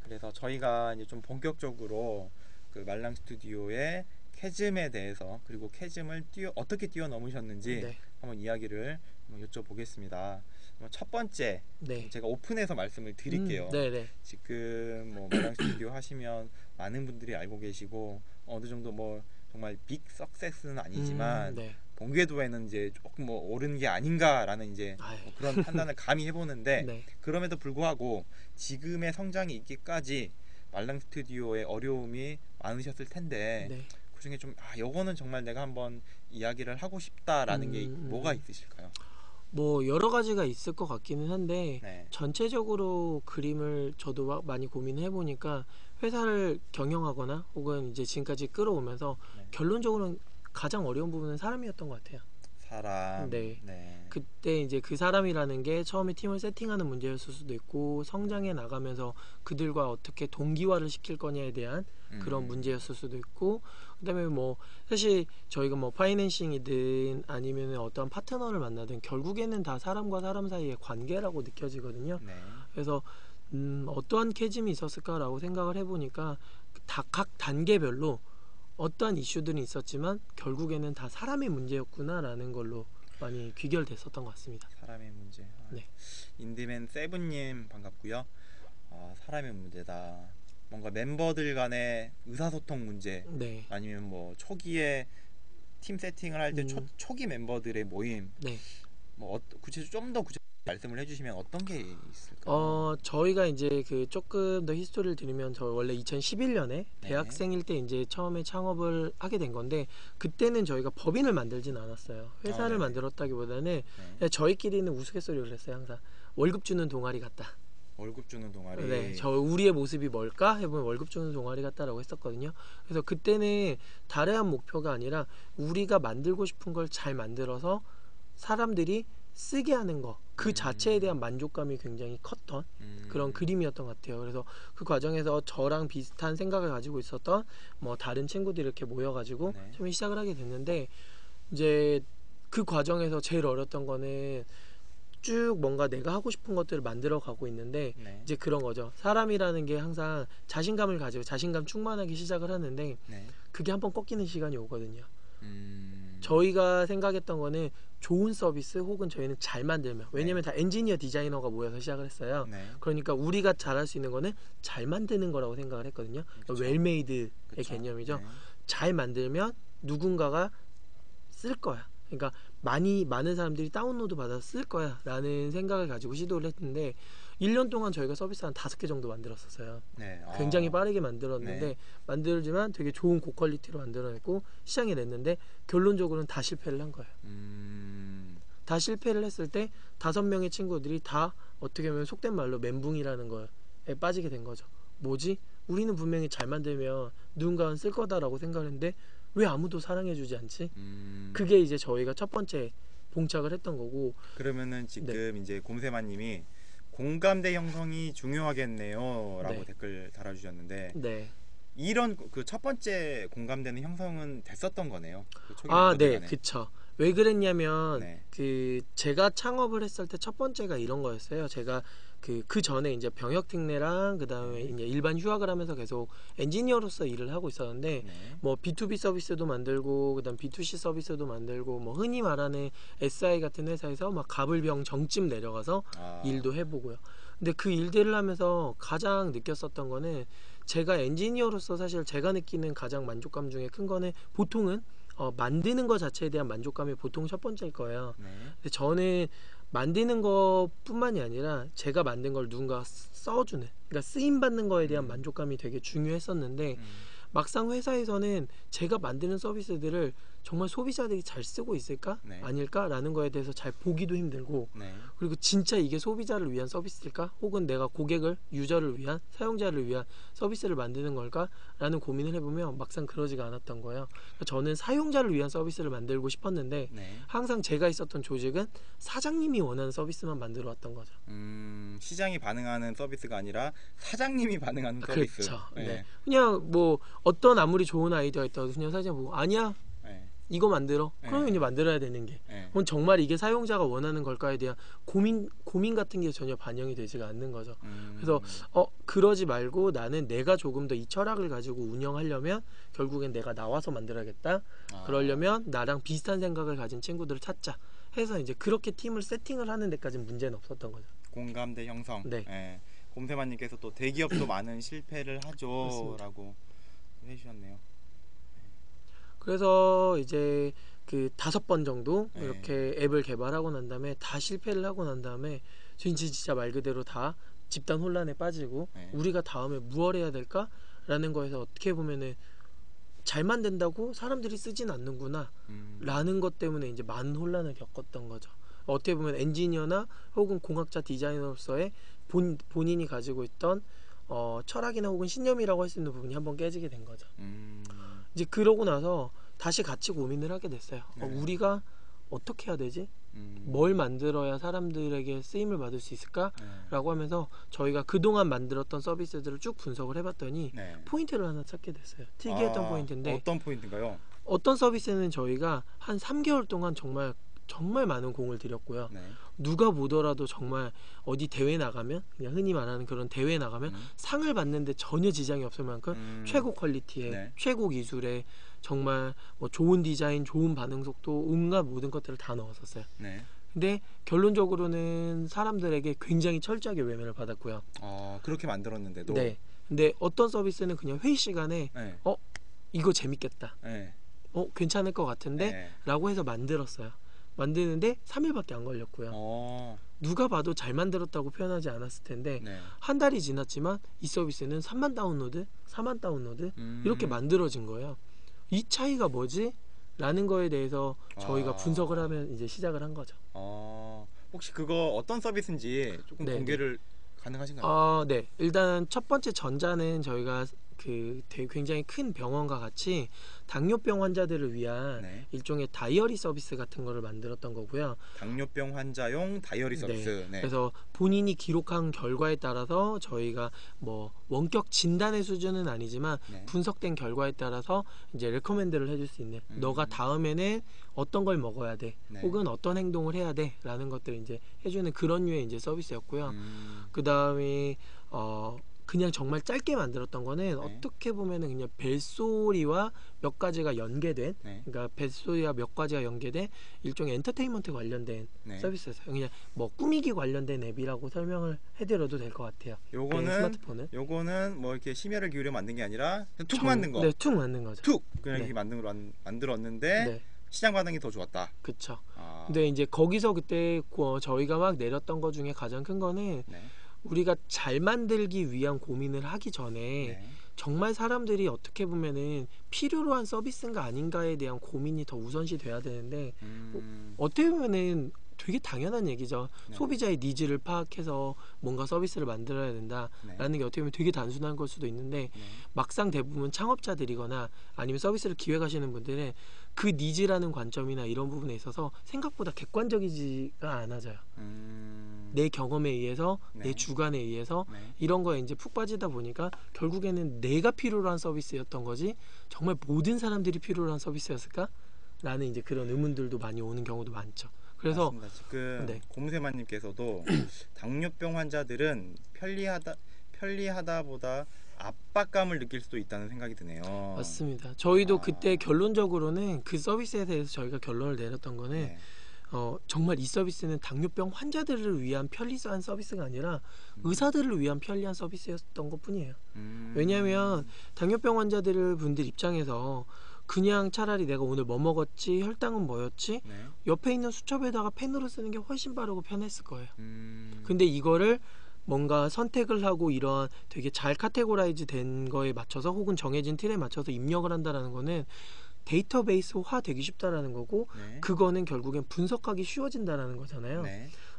그래서 저희가 이제 좀 본격적으로 그 말랑 스튜디오의 캐즘에 대해서 그리고 캐즘을 어떻게 뛰어넘으셨는지 네. 한번 이야기를 한번 여쭤보겠습니다. 첫 번째 네. 제가 오픈해서 말씀을 드릴게요. 네. 지금 말랑 스튜디오 하시면 많은 분들이 알고 계시고 어느 정도 정말 빅 석세스는 아니지만 네. 본궤도에는 이제 조금 오른 게 아닌가라는 이제 그런 판단을 감히 해보는데 네. 그럼에도 불구하고 지금의 성장이 있기까지 말랑 스튜디오의 어려움이 많으셨을 텐데 네. 그중에 좀 요거는 정말 내가 한번 이야기를 하고 싶다라는 게 뭐가 있으실까요? 여러 가지가 있을 것 같기는 한데 네. 전체적으로 그림을 저도 많이 고민해 보니까 회사를 경영하거나 혹은 이제 지금까지 끌어오면서 네. 결론적으로는 가장 어려운 부분은 사람이었던 것 같아요. 사람. 네. 네. 그때 이제 그 사람이라는 게 처음에 팀을 세팅하는 문제였을 수도 있고 성장해 나가면서 그들과 어떻게 동기화를 시킬 거냐에 대한 그런 문제였을 수도 있고 그다음에 사실 저희가 파이낸싱이든 아니면 어떠한 파트너를 만나든 결국에는 다 사람과 사람 사이의 관계라고 느껴지거든요. 네. 그래서 어떠한 캐즘이 있었을까라고 생각을 해보니까 각 단계별로 어떠한 이슈들은 있었지만 결국에는 다 사람의 문제였구나라는 걸로 많이 귀결됐었던 것 같습니다. 사람의 문제. 네. 인디맨 세븐님 반갑고요. 사람의 문제다. 뭔가 멤버들 간의 의사소통 문제 네. 아니면 뭐 초기에 팀 세팅을 할 때 초기 멤버들의 모임 네. 뭐 좀 더 구체적으로 말씀을 해주시면 어떤 게 있을까요? 저희가 이제 그 조금 더 히스토리를 드리면 저 원래 2011년에 대학생일 때 이제 처음에 창업을 하게 된 건데 그때는 저희가 법인을 만들진 않았어요. 회사를 네네. 만들었다기보다는 네. 그냥 저희끼리는 우스갯소리를 했어요. 항상 월급 주는 동아리 같다. 월급 주는 동아리. 네, 저 우리의 모습이 뭘까 해보면 월급 주는 동아리 같다라고 했었거든요. 그래서 그때는 다른 목표가 아니라 우리가 만들고 싶은 걸 잘 만들어서 사람들이 쓰게 하는 거 그 자체에 대한 만족감이 굉장히 컸던 그런 그림이었던 것 같아요. 그래서 그 과정에서 저랑 비슷한 생각을 가지고 있었던 뭐 다른 친구들이 이렇게 모여가지고 네. 처음에 시작을 하게 됐는데 이제 그 과정에서 제일 어려웠던 거는 쭉 뭔가 내가 하고 싶은 것들을 만들어 가고 있는데 네. 이제 그런 거죠. 사람이라는 게 항상 자신감을 가지고 자신감 충만하게 시작을 하는데 네. 그게 한번 꺾이는 시간이 오거든요. 음. 저희가 생각했던 거는 좋은 서비스 혹은 저희는 잘 만들면 왜냐면 다 엔지니어 디자이너가 모여서 시작을 했어요. 네. 그러니까 우리가 잘할 수 있는 거는 잘 만드는 거라고 생각을 했거든요. 그쵸. 웰메이드의 그쵸. 개념이죠. 네. 잘 만들면 누군가가 쓸 거야. 그러니까 많은 사람들이 다운로드 받아서 쓸 거야 라는 생각을 가지고 시도를 했는데 1년 동안 저희가 서비스 한 5개 정도 만들었었어요. 네. 굉장히 빠르게 만들었는데 네. 만들지만 되게 좋은 고퀄리티로 만들어냈고 시장에 냈는데 결론적으로는 다 실패를 한 거예요. 다 실패를 했을 때 5명의 친구들이 다 어떻게 보면 속된 말로 멘붕이라는 거에 빠지게 된 거죠. 뭐지? 우리는 분명히 잘 만들면 누군가는 쓸 거다라고 생각했는데 왜 아무도 사랑해주지 않지? 그게 이제 저희가 첫 번째 봉착을 했던 거고. 그러면은 지금 이제 곰세마님이 공감대 형성이 중요하겠네요라고 네. 댓글 달아주셨는데 네. 이런 그 첫 번째 공감되는 형성은 됐었던 거네요. 그 초기 아, 멤버들 네, 간에. 그쵸. 왜 그랬냐면 네. 그 제가 창업을 했을 때 첫 번째가 이런 거였어요. 제가 그 전에 이제 병역 특례랑 그 다음에 이제 일반 휴학을 하면서 계속 엔지니어로서 일을 하고 있었는데 네. 뭐 B2B 서비스도 만들고 그다음 B2C 서비스도 만들고 뭐 흔히 말하는 SI 같은 회사에서 막 가불병 정집 내려가서 일도 해보고요. 근데 그 일들을 하면서 가장 느꼈었던 거는 제가 엔지니어로서 사실 제가 느끼는 가장 만족감 중에 큰 거는 보통은 만드는 것 자체에 대한 만족감이 보통 첫 번째일 거예요. 네. 근데 저는 만드는 것뿐만이 아니라 제가 만든 걸 누군가 써주는, 그러니까 쓰임 받는 거에 대한 만족감이 되게 중요했었는데 막상 회사에서는 제가 만드는 서비스들을 정말 소비자들이 잘 쓰고 있을까? 네. 아닐까라는 거에 대해서 잘 보기도 힘들고 네. 그리고 진짜 이게 소비자를 위한 서비스일까? 혹은 내가 고객을, 유저를 위한, 사용자를 위한 서비스를 만드는 걸까? 라는 고민을 해보면 막상 그러지가 않았던 거예요. 그러니까 저는 사용자를 위한 서비스를 만들고 싶었는데 네. 항상 제가 있었던 조직은 사장님이 원하는 서비스만 만들어 왔던 거죠. 시장이 반응하는 서비스가 아니라 사장님이 반응하는 서비스. 그렇죠. 네. 네. 그냥 뭐 어떤 아무리 좋은 아이디어가 있다고 그냥 사장 보고 아니야 네. 이거 만들어. 그러면 네. 이제 만들어야 되는 게. 네. 그럼 정말 이게 사용자가 원하는 걸까에 대한 고민 같은 게 전혀 반영이 되지가 않는 거죠. 그래서 그러지 말고 나는 내가 조금 더 이 철학을 가지고 운영하려면 결국엔 내가 나와서 만들어야겠다. 그러려면 나랑 비슷한 생각을 가진 친구들을 찾자. 해서 이제 그렇게 팀을 세팅을 하는 데까지는 문제는 없었던 거죠. 공감대 형성. 네. 네. 곰세마님께서 또 대기업도 많은 실패를 하죠라고 해주셨네요. 그래서 이제 그 5번 정도 네. 이렇게 앱을 개발하고 난 다음에 다 실패를 하고 난 다음에 진짜 말 그대로 다 집단 혼란에 빠지고 네. 우리가 다음에 무엇 해야 될까? 라는 거에서 어떻게 보면은 잘 만든다고 사람들이 쓰진 않는구나 라는 것 때문에 이제 많은 혼란을 겪었던 거죠. 어떻게 보면 엔지니어나 혹은 공학자 디자이너로서의 본인이 가지고 있던 철학이나 혹은 신념이라고 할 수 있는 부분이 한번 깨지게 된 거죠. 이제 그러고 나서 다시 같이 고민을 하게 됐어요. 네. 우리가 어떻게 해야 되지? 뭘 만들어야 사람들에게 쓰임을 받을 수 있을까? 네. 라고 하면서 저희가 그동안 만들었던 서비스들을 쭉 분석을 해봤더니 네. 포인트를 하나 찾게 됐어요. 특이했던 포인트인데 어떤 포인트인가요? 어떤 서비스는 저희가 한 3개월 동안 정말 많은 공을 들였고요. 네. 누가 보더라도 정말 어디 대회 나가면 그냥 흔히 말하는 그런 대회 나가면 상을 받는데 전혀 지장이 없을 만큼 최고 퀄리티에 네. 최고 기술에 정말 뭐 좋은 디자인, 좋은 반응 속도, 온갖 모든 것들을 다 넣었었어요. 네. 근데 결론적으로는 사람들에게 굉장히 철저하게 외면을 받았고요. 그렇게 만들었는데도. 네. 근데 어떤 서비스는 그냥 회의 시간에 네. 이거 재밌겠다. 네. 괜찮을 것 같은데 네. 라고 해서 만들었어요. 만드는데 3일밖에 안 걸렸고요. 누가 봐도 잘 만들었다고 표현하지 않았을 텐데 네. 한 달이 지났지만 이 서비스는 3만 다운로드, 4만 다운로드 이렇게 만들어진 거예요. 이 차이가 뭐지? 라는 거에 대해서 저희가 분석을 하면 이제 시작을 한 거죠. 혹시 그거 어떤 서비스인지 조금 네, 공개를 가능하신가요? 네. 일단 첫 번째 전자는 저희가 되게 굉장히 큰 병원과 같이 당뇨병 환자들을 위한 네. 일종의 다이어리 서비스 같은 거를 만들었던 거고요. 당뇨병 환자용 다이어리 서비스. 네. 그래서 본인이 기록한 결과에 따라서 저희가 뭐 원격 진단의 수준은 아니지만 네. 분석된 결과에 따라서 이제 레코멘드를 해줄 수 있는 너가 다음에는 어떤 걸 먹어야 돼, 네. 혹은 어떤 행동을 해야 돼라는 것들을 이제 해주는 그런 류의 이제 서비스였고요. 그 다음에 그냥 정말 짧게 만들었던 거는 어떻게 보면은 그냥 벨소리와 몇 가지가 연계된, 그러니까 벨소리와 몇 가지가 연계된 일종의 엔터테인먼트 관련된 서비스였어요. 그냥 뭐 꾸미기 관련된 앱이라고 설명을 해드려도 될 것 같아요. 스마트폰은. 요거는 뭐 이렇게 심혈을 기울여 만든 게 아니라 그냥 툭 만든 거. 네, 툭 만든 거죠. 툭 그냥 이렇게 만들었는데 시장 반응이 더 좋았다. 그쵸. 근데 이제 거기서 그때 저희가 막 내렸던 거 중에 가장 큰 거는 우리가 잘 만들기 위한 고민을 하기 전에 정말 사람들이 어떻게 보면은 필요로 한 서비스인가 아닌가에 대한 고민이 더 우선시 돼야 되는데 어떻게 보면은 되게 당연한 얘기죠. 소비자의 니즈를 파악해서 뭔가 서비스를 만들어야 된다라는 게 어떻게 보면 되게 단순한 걸 수도 있는데 막상 대부분 창업자들이거나 아니면 서비스를 기획하시는 분들은 그 니즈라는 관점이나 이런 부분에 있어서 생각보다 객관적이지가 않아져요. 내 경험에 의해서 내 주관에 의해서 이런 거에 이제 푹 빠지다 보니까 결국에는 내가 필요로 한 서비스였던 거지 정말 모든 사람들이 필요로 한 서비스였을까? 라는 이제 그런 의문들도 많이 오는 경우도 많죠. 그래서 맞습니다. 지금 곰세마님께서도 당뇨병 환자들은 편리하다보다 압박감을 느낄 수도 있다는 생각이 드네요. 맞습니다. 저희도 그때 결론적으로는 그 서비스에 대해서 저희가 결론을 내렸던 거는 정말 이 서비스는 당뇨병 환자들을 위한 편리한 서비스가 아니라 의사들을 위한 편리한 서비스였던 것 뿐이에요. 왜냐하면 당뇨병 환자들 분들 입장에서 그냥 차라리 내가 오늘 뭐 먹었지, 혈당은 뭐였지, 옆에 있는 수첩에다가 펜으로 쓰는 게 훨씬 빠르고 편했을 거예요. 근데 이거를 뭔가 선택을 하고 이런 되게 잘 카테고라이즈 된 거에 맞춰서 혹은 정해진 틀에 맞춰서 입력을 한다는 거는 데이터베이스화 되기 쉽다라는 거고 그거는 결국엔 분석하기 쉬워진다라는 거잖아요.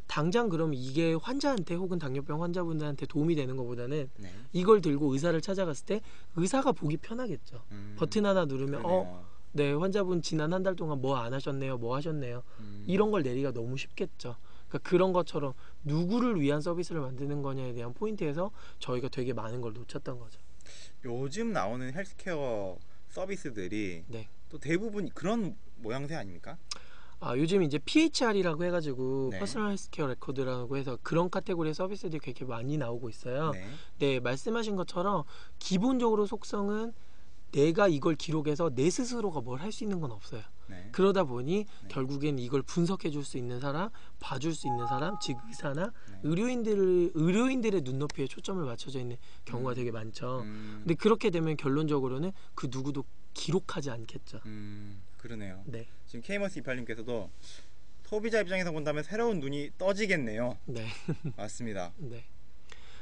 당장 그럼 이게 환자한테 혹은 당뇨병 환자분들한테 도움이 되는 것보다는 이걸 들고 의사를 찾아갔을 때 의사가 보기 편하겠죠. 버튼 하나 누르면 네, 환자분 지난 한 달 동안 뭐 안 하셨네요, 뭐 하셨네요, 이런 걸 내리기가 너무 쉽겠죠. 그러니까 그런 것처럼 누구를 위한 서비스를 만드는 거냐에 대한 포인트에서 저희가 되게 많은 걸 놓쳤던 거죠. 요즘 나오는 헬스케어 서비스들이 또 대부분 그런 모양새 아닙니까? 요즘 이제 PHR이라고 해가지고 퍼스널 헬스케어 레코드라고 해서 그런 카테고리의 서비스들이 되게 많이 나오고 있어요. 네, 말씀하신 것처럼 기본적으로 속성은 내가 이걸 기록해서 내 스스로가 뭘 할 수 있는 건 없어요. 그러다 보니 결국엔 이걸 분석해 줄 수 있는 사람, 봐줄 수 있는 사람, 즉 의사나 의료인들의 눈높이에 초점을 맞춰져 있는 경우가 되게 많죠. 근데 그렇게 되면 결론적으로는 그 누구도 기록하지 않겠죠. 그러네요. 지금 케이머스 이팔님께서도 소비자 입장에서 본다면 새로운 눈이 떠지겠네요. 맞습니다.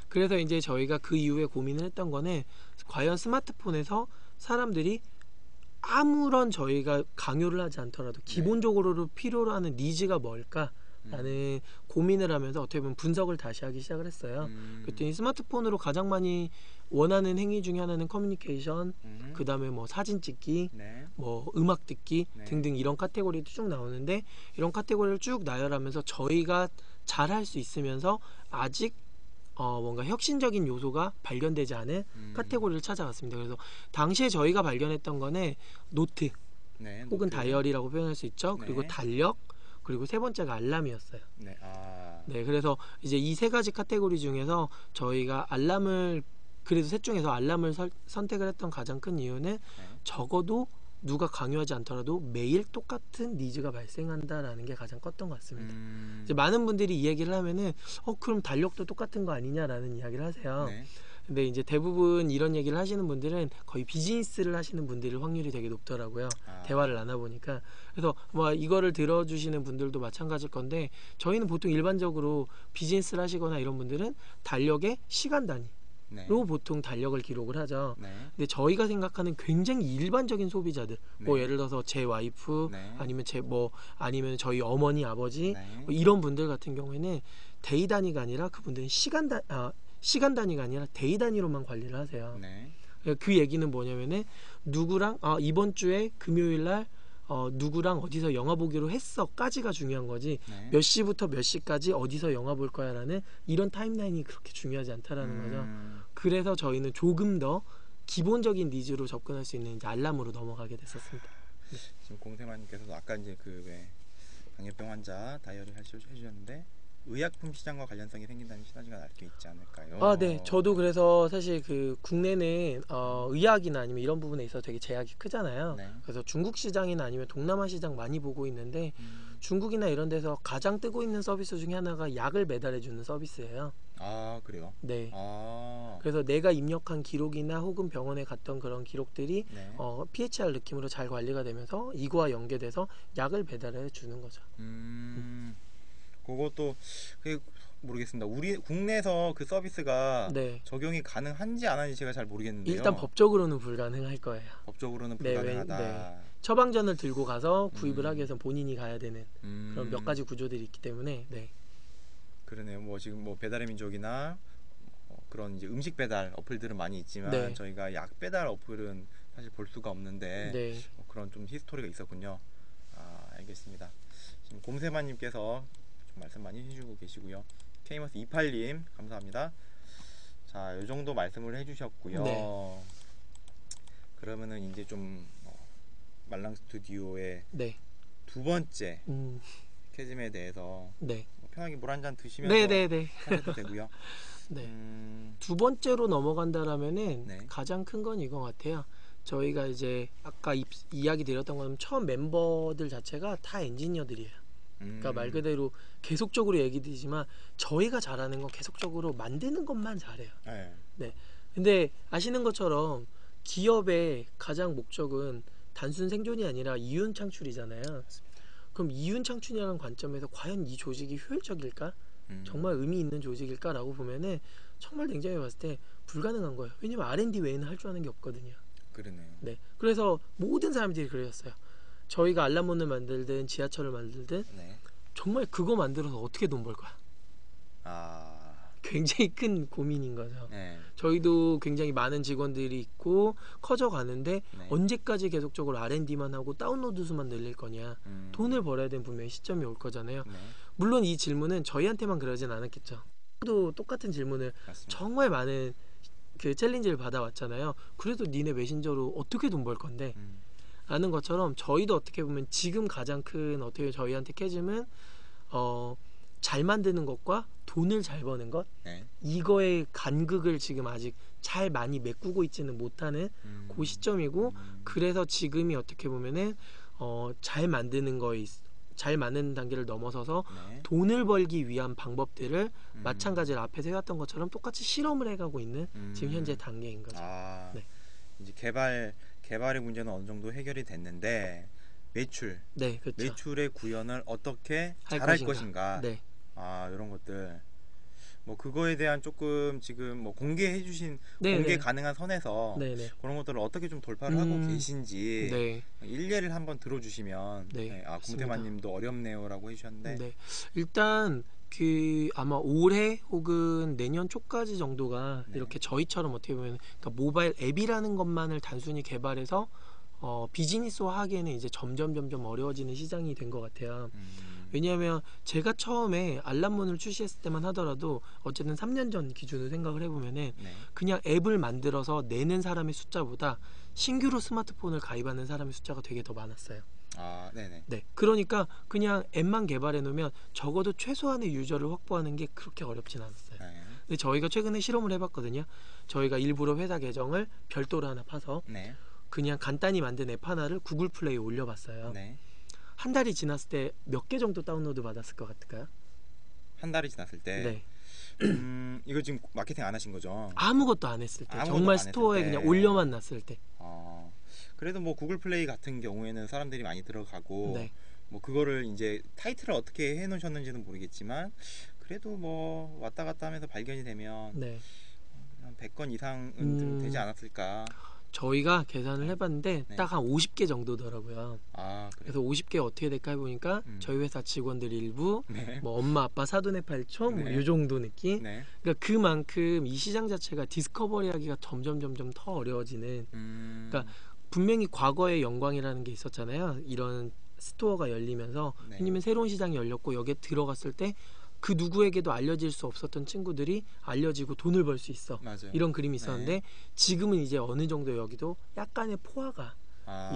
그래서 이제 저희가 그 이후에 고민을 했던 거는 과연 스마트폰에서 사람들이 아무런 저희가 강요를 하지 않더라도 기본적으로 필요로 하는 니즈가 뭘까라는 고민을 하면서 어떻게 보면 분석을 다시 하기 시작을 했어요. 그랬더니 스마트폰으로 가장 많이 원하는 행위 중에 하나는 커뮤니케이션, 그 다음에 뭐 사진 찍기, 뭐 음악 듣기 등등 이런 카테고리도 쭉 나오는데 이런 카테고리를 쭉 나열하면서 저희가 잘할 수 있으면서 아직 뭔가 혁신적인 요소가 발견되지 않은 카테고리를 찾아갔습니다. 그래서 당시에 저희가 발견했던 거는 노트, 혹은 다이어리라고 표현할 수 있죠. 그리고 달력, 그리고 세 번째가 알람이었어요. 그래서 이제 이 세 가지 카테고리 중에서 저희가 알람을 그래도 셋 중에서 알람을 선택을 했던 가장 큰 이유는 적어도 누가 강요하지 않더라도 매일 똑같은 니즈가 발생한다라는 게 가장 컸던 것 같습니다. 이제 많은 분들이 이 얘기를 하면은 그럼 달력도 똑같은 거 아니냐라는 이야기를 하세요. 근데 이제 대부분 이런 얘기를 하시는 분들은 거의 비즈니스를 하시는 분들일 확률이 되게 높더라고요. 아. 대화를 나눠보니까. 그래서 뭐 이거를 들어주시는 분들도 마찬가지일 건데 저희는 보통 일반적으로 비즈니스를 하시거나 이런 분들은 달력의 시간 단위로 네. 보통 달력을 기록을 하죠. 네. 근데 저희가 생각하는 굉장히 일반적인 소비자들, 뭐 네. 예를 들어서 제 와이프, 네. 아니면 저희 어머니, 아버지, 네. 뭐 이런 분들 같은 경우에는 데이 단위가 아니라 그분들은 시간 단위가 아니라 데이 단위로만 관리를 하세요. 네. 그 얘기는 뭐냐면은 누구랑 이번 주에 금요일 날 누구랑 어디서 영화 보기로 했어까지가 중요한 거지. 네. 몇 시부터 몇 시까지 어디서 영화 볼 거야라는 이런 타임라인이 그렇게 중요하지 않다라는 거죠. 그래서 저희는 조금 더 기본적인 니즈로 접근할 수 있는 이제 알람으로 넘어가게 됐었습니다. 지금 공세마님께서도 아까 이제 그 왜 당뇨병 환자 다이어리 해주셨는데 의약품 시장과 관련성이 생긴다는 시너지가 날 수 있지 않을까요? 네. 저도 그래서 사실 그 국내는 의학이나 아니면 이런 부분에 있어서 되게 제약이 크잖아요. 네. 그래서 중국 시장이나 아니면 동남아 시장 많이 보고 있는데 중국이나 이런 데서 가장 뜨고 있는 서비스 중에 하나가 약을 배달해주는 서비스예요. 아 그래요? 네. 아. 그래서 내가 입력한 기록이나 혹은 병원에 갔던 그런 기록들이 네. PHR 느낌으로 잘 관리가 되면서 이거와 연계돼서 약을 배달해 주는 거죠. 그것도 모르겠습니다. 우리 국내에서 그 서비스가 네. 적용이 가능한지 안 하는지 제가 잘 모르겠는데요. 일단 법적으로는 불가능할 거예요. 법적으로는 네, 불가능하다. 네. 처방전을 들고 가서 구입을 하기 위해서 본인이 가야 되는 그런 몇 음. 가지 구조들이 있기 때문에 네. 그러네요. 뭐 지금 뭐 배달의 민족이나 그런 이제 음식 배달 어플들은 많이 있지만 네. 저희가 약 배달 어플은 사실 볼 수가 없는데 네. 그런 좀 히스토리가 있었군요. 알겠습니다. 지금 곰세마님께서 좀 말씀 많이 해주고 계시고요. 케이머스 28님 감사합니다. 자, 이 정도 말씀을 해주셨고요. 네. 그러면은 이제 좀 말랑 스튜디오의 네. 두 번째 음, 캐즘에 대해서 네. 편하게 물 한 잔 드시면서 네네네. 하셔도 되고요. 네. 두 번째로 넘어간다라면은 네. 가장 큰 건 이거 같아요. 저희가 이제 아까 이야기 드렸던 것처럼 처음 멤버들 자체가 다 엔지니어들이에요. 그러니까 말 그대로 계속적으로 얘기 드리지만 저희가 잘하는 건 계속적으로 만드는 것만 잘해요. 네. 근데 아시는 것처럼 기업의 가장 목적은 단순 생존이 아니라 이윤 창출이잖아요. 그럼 이윤 창출이라는 관점에서 과연 이 조직이 효율적일까? 정말 의미 있는 조직일까라고 보면은 정말 냉정히 봤을 때 불가능한 거예요. 왜냐면 R&D 외에는 할 줄 아는 게 없거든요. 그러네요. 네. 그래서 모든 사람들이 그러셨어요. 저희가 알람몬을 만들든 지하철을 만들든 네. 정말 그거 만들어서 어떻게 돈 벌 거야? 굉장히 큰 고민인 거죠. 네. 저희도 굉장히 많은 직원들이 있고 커져가는데 네. 언제까지 계속적으로 R&D만 하고 다운로드 수만 늘릴 거냐. 돈을 벌어야 되는 분명히 시점이 올 거잖아요. 네. 물론 이 질문은 저희한테만 그러진 않았겠죠. 또 똑같은 질문을 맞습니다. 정말 많은 그 챌린지를 받아왔잖아요. 그래도 니네 메신저로 어떻게 돈 벌 건데? 라는 것처럼 저희도 어떻게 보면 지금 가장 큰 어떻게 저희한테 캐즘은 잘 만드는 것과 돈을 잘 버는 것 네. 이거의 간극을 지금 아직 잘 많이 메꾸고 있지는 못하는 그 시점이고 그래서 지금이 어떻게 보면은 잘 만드는 거에 잘 만드는 단계를 넘어서서 네. 돈을 벌기 위한 방법들을 마찬가지로 앞에서 해왔던 것처럼 똑같이 실험을 해가고 있는 지금 현재 단계인 거죠. 네. 네. 이제 개발의 문제는 어느 정도 해결이 됐는데 매출, 네, 그렇죠. 매출의 구현을 어떻게 할 잘할 것인가. 것인가. 네. 이런 것들. 뭐 그거에 대한 조금 지금 뭐 공개 네. 가능한 선에서 네네. 그런 것들을 어떻게 좀 돌파를 하고 계신지 네. 일례를 한번 들어주시면. 네, 곰태만님도 어렵네요라고 해주셨는데. 네. 일단 그 아마 올해 혹은 내년 초까지 정도가 네. 이렇게 저희처럼 어떻게 보면 그러니까 모바일 앱이라는 것만을 단순히 개발해서 비즈니스화하기에는 이제 점점 어려워지는 시장이 된 것 같아요. 왜냐하면 제가 처음에 알람몬을 출시했을 때만 하더라도 어쨌든 3년 전 기준으로 생각을 해보면은 네. 그냥 앱을 만들어서 내는 사람의 숫자보다 신규로 스마트폰을 가입하는 사람의 숫자가 되게 더 많았어요. 네네. 네, 그러니까 그냥 앱만 개발해 놓으면 적어도 최소한의 유저를 확보하는 게 그렇게 어렵진 않았어요. 네. 근데 저희가 최근에 실험을 해봤거든요. 저희가 일부러 회사 계정을 별도로 하나 파서 네. 그냥 간단히 만든 앱 하나를 구글 플레이에 올려봤어요. 네. 한 달이 지났을 때 몇 개 정도 다운로드 받았을 것 같을까요? 한 달이 지났을 때 네. 이거 지금 마케팅 안 하신 거죠? 아무것도 안 했을 때, 아무것도 정말 안 했을 스토어에 때. 그냥 올려만 놨을 때. 그래도 뭐 구글 플레이 같은 경우에는 사람들이 많이 들어가고 네. 뭐 그거를 이제 타이틀을 어떻게 해 놓으셨는지는 모르겠지만 그래도 뭐 왔다 갔다 하면서 발견이 되면 네. 한 100건 이상은 좀 되지 않았을까. 저희가 계산을 해봤는데 네. 딱 한 50개 정도더라고요. 그래요? 그래서 50개 어떻게 될까 해보니까 저희 회사 직원들 일부, 네. 뭐 엄마 아빠 사돈의 팔촌, 뭐 네. 요 정도 느낌. 네. 그러니까 그만큼 이 시장 자체가 디스커버리하기가 점점 더 어려워지는. 그러니까 분명히 과거의 영광이라는 게 있었잖아요. 이런 스토어가 열리면서. 네. 왜냐면 새로운 시장이 열렸고 여기에 들어갔을 때 그 누구에게도 알려질 수 없었던 친구들이 알려지고 돈을 벌 수 있어. 맞아요. 이런 그림이 있었는데 네. 지금은 이제 어느 정도 여기도 약간의 포화가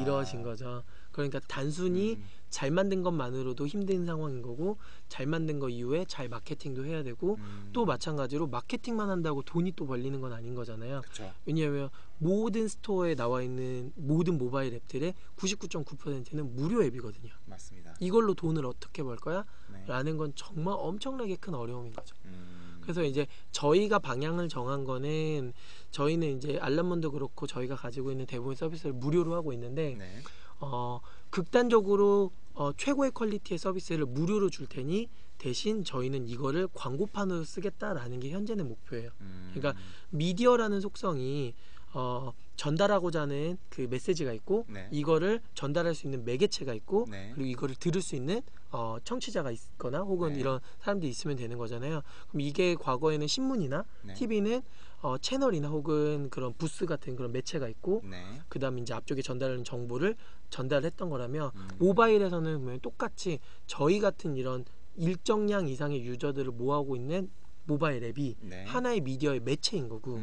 이루어진 거죠. 그러니까 단순히 잘 만든 것만으로도 힘든 상황인 거고, 잘 만든 거 이후에 잘 마케팅도 해야 되고, 또 마찬가지로 마케팅만 한다고 돈이 또 벌리는 건 아닌 거잖아요. 그쵸. 왜냐하면 모든 스토어에 나와 있는 모든 모바일 앱들의 99.9%는 무료 앱이거든요. 맞습니다. 이걸로 돈을 어떻게 벌 거야? 네. 라는 건 정말 엄청나게 큰 어려움인 거죠. 그래서 이제 저희가 방향을 정한 거는, 저희는 이제 알람몬도 그렇고 저희가 가지고 있는 대부분 서비스를 무료로 하고 있는데 네. 극단적으로 최고의 퀄리티의 서비스를 무료로 줄 테니 대신 저희는 이거를 광고판으로 쓰겠다라는 게 현재는 목표예요. 그러니까 미디어라는 속성이 전달하고자 하는 그 메시지가 있고, 네. 이거를 전달할 수 있는 매개체가 있고, 네. 그리고 이거를 들을 수 있는 청취자가 있거나 혹은 네. 이런 사람들이 있으면 되는 거잖아요. 그럼 이게 과거에는 신문이나 네. TV는 채널이나 혹은 그런 부스 같은 그런 매체가 있고, 네. 그 다음에 이제 앞쪽에 전달하는 정보를 전달했던 거라면, 모바일에서는 보면 똑같이 저희 같은 이런 일정량 이상의 유저들을 모아오고 있는 모바일 앱이 네. 하나의 미디어의 매체인 거고,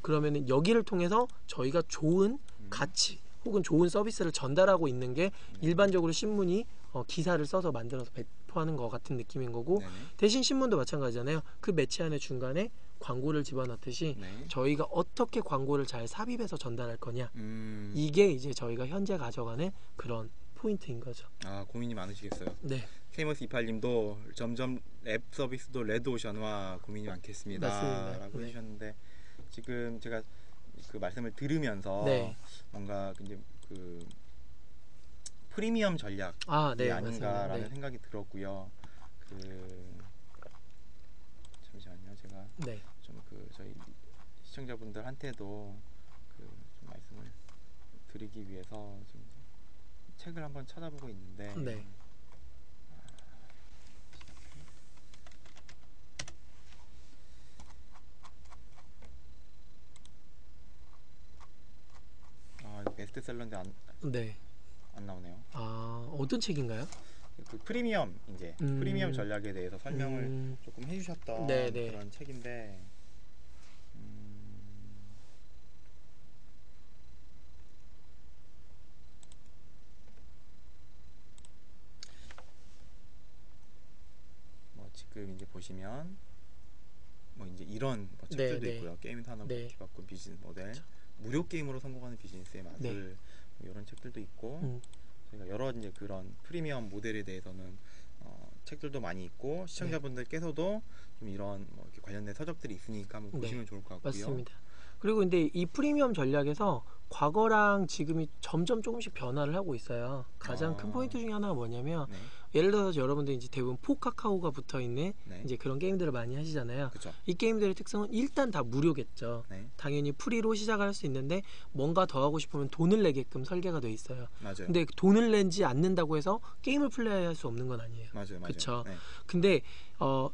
그러면은 여기를 통해서 저희가 좋은 가치 혹은 좋은 서비스를 전달하고 있는 게 일반적으로 신문이 기사를 써서 만들어서 배포하는 것 같은 느낌인 거고, 네네. 대신 신문도 마찬가지잖아요. 그 매체 안에 중간에 광고를 집어넣듯이 네. 저희가 어떻게 광고를 잘 삽입해서 전달할 거냐, 이게 이제 저희가 현재 가져가는 그런 포인트인 거죠. 고민이 많으시겠어요. 네, 페이머스 이팔님도 점점 앱 서비스도 레드오션화 고민이 많겠습니다. 맞습니다. 라고 네. 해주셨는데, 지금 제가 그 말씀을 들으면서 네. 뭔가 이제 그 프리미엄 전략이 네, 아닌가라는 맞습니다. 네. 생각이 들었고요. 잠시만요, 제가 네. 좀 저희 시청자분들한테도 좀 말씀을 드리기 위해서 지금 책을 한번 찾아보고 있는데, 네. 베스트셀러인데 네. 안 나오네요. 어떤 책인가요? 그 프리미엄 프리미엄 전략에 대해서 설명을 조금 해주셨던 네네. 그런 책인데, 뭐 지금 이제 보시면 뭐 이제 이런 뭐 책들도 네네. 있고요. 게임 산업 네. 뒤바꾼 비즈니스 모델, 무료 게임으로 성공하는 비즈니스의 맛을, 네. 뭐 이런 책들도 있고, 저희가 여러 이제 그런 프리미엄 모델에 대해서는 책들도 많이 있고, 시청자분들께서도 좀 이런 뭐 이렇게 관련된 서적들이 있으니까 한번 네. 보시면 좋을 것 같고요. 맞습니다. 그리고 근데 이 프리미엄 전략에서 과거랑 지금이 점점 조금씩 변화를 하고 있어요. 가장 큰 포인트 중에 하나가 뭐냐면, 네. 예를 들어서 여러분들 이제 대부분 포카카오가 붙어 있는 네. 이제 그런 게임들을 많이 하시잖아요. 그쵸. 이 게임들의 특성은 일단 다 무료겠죠. 네. 당연히 프리로 시작할 수 있는데 뭔가 더 하고 싶으면 돈을 내게끔 설계가 돼 있어요. 맞아요. 근데 돈을 내지 않는다고 해서 게임을 플레이할 수 없는 건 아니에요. 맞아요. 그쵸. 네. 근데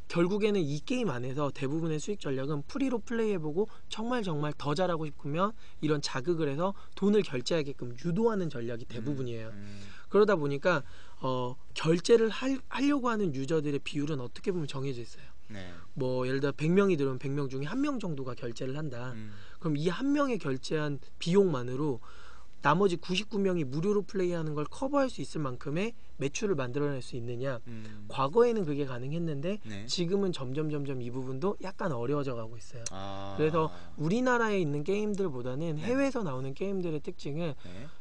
결국에는 이 게임 안에서 대부분의 수익 전략은 프리로 플레이해보고 정말 더 잘하고 싶으면 이런 자극을 해서 돈을 결제하게끔 유도하는 전략이 대부분이에요. 그러다 보니까 결제를 하려고 하는 유저들의 비율은 어떻게 보면 정해져 있어요. 네. 뭐 예를 들어 100명이 들어오면 100명 중에 1명 정도가 결제를 한다. 그럼 이 한 명이 결제한 비용만으로 나머지 99명이 무료로 플레이하는 걸 커버할 수 있을 만큼의 매출을 만들어낼 수 있느냐. 과거에는 그게 가능했는데 네. 지금은 점점 이 부분도 약간 어려워져 가고 있어요. 그래서 우리나라에 있는 게임들보다는 해외에서 나오는 게임들의 특징은,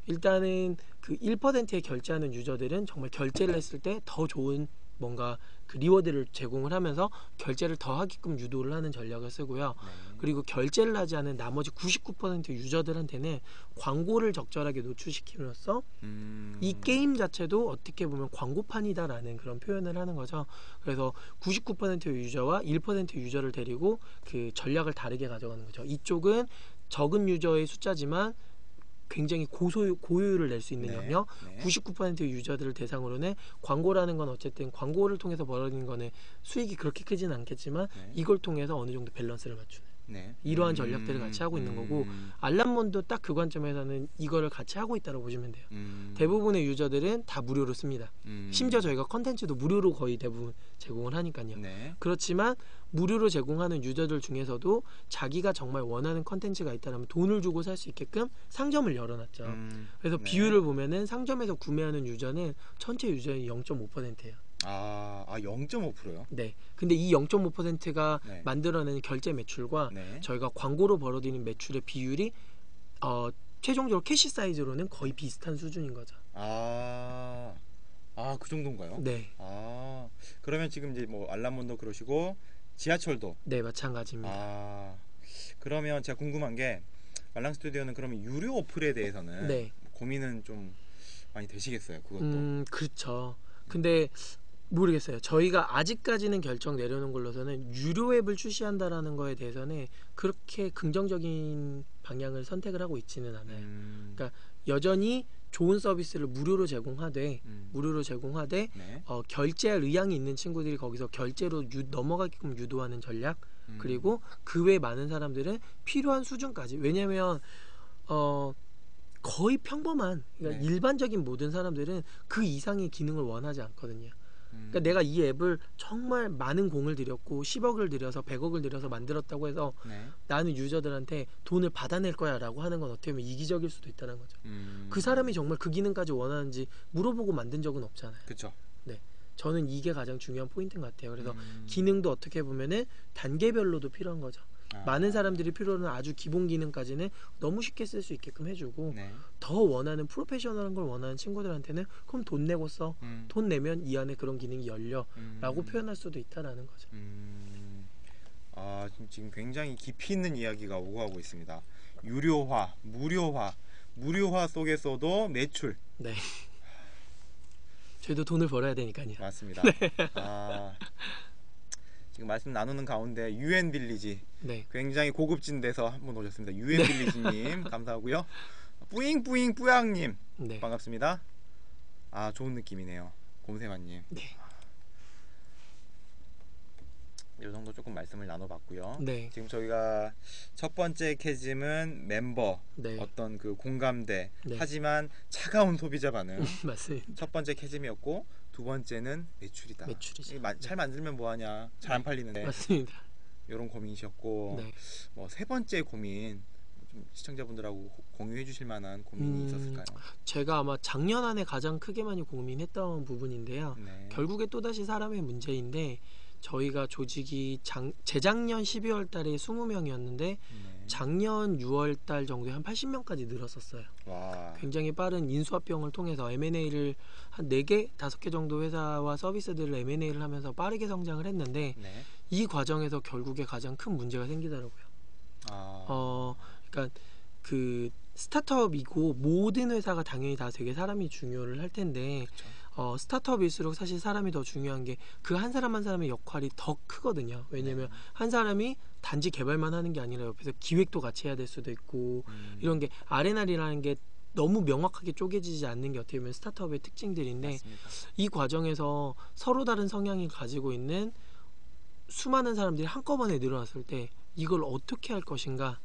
일단은 그 1%에 결제하는 유저들은 정말 결제를 했을 때 더 좋은 뭔가 그 리워드를 제공을 하면서 결제를 더 하게끔 유도를 하는 전략을 쓰고요. 네. 그리고 결제를 하지 않은 나머지 99% 유저들한테는 광고를 적절하게 노출시킴으로써 이 게임 자체도 어떻게 보면 광고판이다라는 그런 표현을 하는 거죠. 그래서 99% 유저와 1% 유저를 데리고 그 전략을 다르게 가져가는 거죠. 이쪽은 적은 유저의 숫자지만 굉장히 고효율을 낼 수 있는 네. 영역, 네. 99% 유저들을 대상으로는 광고라는 건 어쨌든 광고를 통해서 벌어지는 거는 수익이 그렇게 크지는 않겠지만 네. 이걸 통해서 어느 정도 밸런스를 맞추는 네. 이러한 전략들을 같이 하고 있는 거고, 알람몬도 딱 그 관점에서는 이거를 같이 하고 있다고 보시면 돼요. 대부분의 유저들은 다 무료로 씁니다. 심지어 저희가 컨텐츠도 무료로 거의 대부분 제공을 하니까요. 네. 그렇지만 무료로 제공하는 유저들 중에서도 자기가 정말 원하는 컨텐츠가 있다면 돈을 주고 살 수 있게끔 상점을 열어놨죠. 그래서 네. 비율을 보면은 상점에서 구매하는 유저는 전체 유저의 0.5%예요. 아 0.5%요? 네. 근데 이 0.5%가 네. 만들어내는 결제 매출과 네. 저희가 광고로 벌어들이는 매출의 비율이 최종적으로 캐시 사이즈로는 거의 비슷한 수준인 거죠. 그 정도인가요? 네. 그러면 지금 이제 뭐 알람몬도 그러시고 지하철도. 네, 마찬가지입니다. 그러면 제가 궁금한 게 말랑 스튜디오는 그러면 유료 어플에 대해서는 네. 고민은 좀 많이 되시겠어요, 그것도. 그렇죠. 근데 모르겠어요. 저희가 아직까지는 결정 내려놓은 걸로서는 유료 앱을 출시한다라는 거에 대해서는 그렇게 긍정적인 방향을 선택을 하고 있지는 않아요. 그러니까 여전히 좋은 서비스를 무료로 제공하되 네. 결제할 의향이 있는 친구들이 거기서 결제로 넘어가게끔 유도하는 전략, 그리고 그 외 많은 사람들은 필요한 수준까지, 왜냐면 거의 평범한, 그러니까 네. 일반적인 모든 사람들은 그 이상의 기능을 원하지 않거든요. 그러니까 내가 이 앱을 정말 많은 공을 들였고 10억을 들여서 100억을 들여서 만들었다고 해서 네. 나는 유저들한테 돈을 받아낼 거야 라고 하는 건 어떻게 보면 이기적일 수도 있다는 거죠. 그 사람이 정말 그 기능까지 원하는지 물어보고 만든 적은 없잖아요. 그렇죠. 네, 저는 이게 가장 중요한 포인트인 것 같아요. 그래서 기능도 어떻게 보면은 단계별로도 필요한 거죠. 많은 사람들이 필요로 하는 아주 기본 기능까지는 너무 쉽게 쓸 수 있게끔 해주고, 네. 더 원하는 프로페셔널한 걸 원하는 친구들한테는 그럼 돈 내고 써. 돈 내면 이 안에 그런 기능이 열려 라고 표현할 수도 있다라는 거죠. 지금 굉장히 깊이 있는 이야기가 오고 가고 있습니다. 유료화, 무료화 속에서도 매출. 네. 저희도 돈을 벌어야 되니까요. 맞습니다. 지금 말씀 나누는 가운데 유엔 빌리지, 네. 굉장히 고급진 데서 한 분 오셨습니다. 유엔 빌리지님 감사하고요. 뿌잉뿌잉 뿌양님 네. 반갑습니다. 좋은 느낌이네요. 곰세마님. 네. 이 정도 조금 말씀을 나눠봤고요. 네. 지금 저희가 첫 번째 캐즘은 멤버, 네. 어떤 그 공감대, 네. 하지만 차가운 소비자 반응. 맞습니다. 첫 번째 캐즘이었고, 두 번째는 매출이다. 매출이죠. 잘 만들면 뭐하냐, 잘 안 팔리는데. 맞습니다. 이런 고민이셨고, 네. 뭐 세 번째 고민, 좀 시청자분들하고 공유해 주실 만한 고민이 있었을까요? 제가 아마 작년 안에 가장 크게 많이 고민했던 부분인데요. 네. 결국에 또다시 사람의 문제인데, 저희가 조직이 재작년 12월 달에 20명이었는데 네. 작년 6월 달 정도에 한 80명까지 늘었었어요. 와. 굉장히 빠른 인수합병을 통해서 M&A를 한 4개, 5개 정도 회사와 서비스들을 M&A를 하면서 빠르게 성장을 했는데, 네. 이 과정에서 결국에 가장 큰 문제가 생기더라고요. 그러니까 그 스타트업이고 모든 회사가 당연히 다 되게 사람이 중요를 할 텐데, 스타트업일수록 사실 사람이 더 중요한 게 그 한 사람 한 사람의 역할이 더 크거든요. 왜냐면 한 사람이 단지 개발만 하는 게 아니라 옆에서 기획도 같이 해야 될 수도 있고, 이런 게 R&R이라는 게 너무 명확하게 쪼개지지 않는 게 어떻게 보면 스타트업의 특징들인데, 맞습니다. 이 과정에서 서로 다른 성향이 가지고 있는 수많은 사람들이 한꺼번에 늘어났을 때 이걸 어떻게 할 것인가,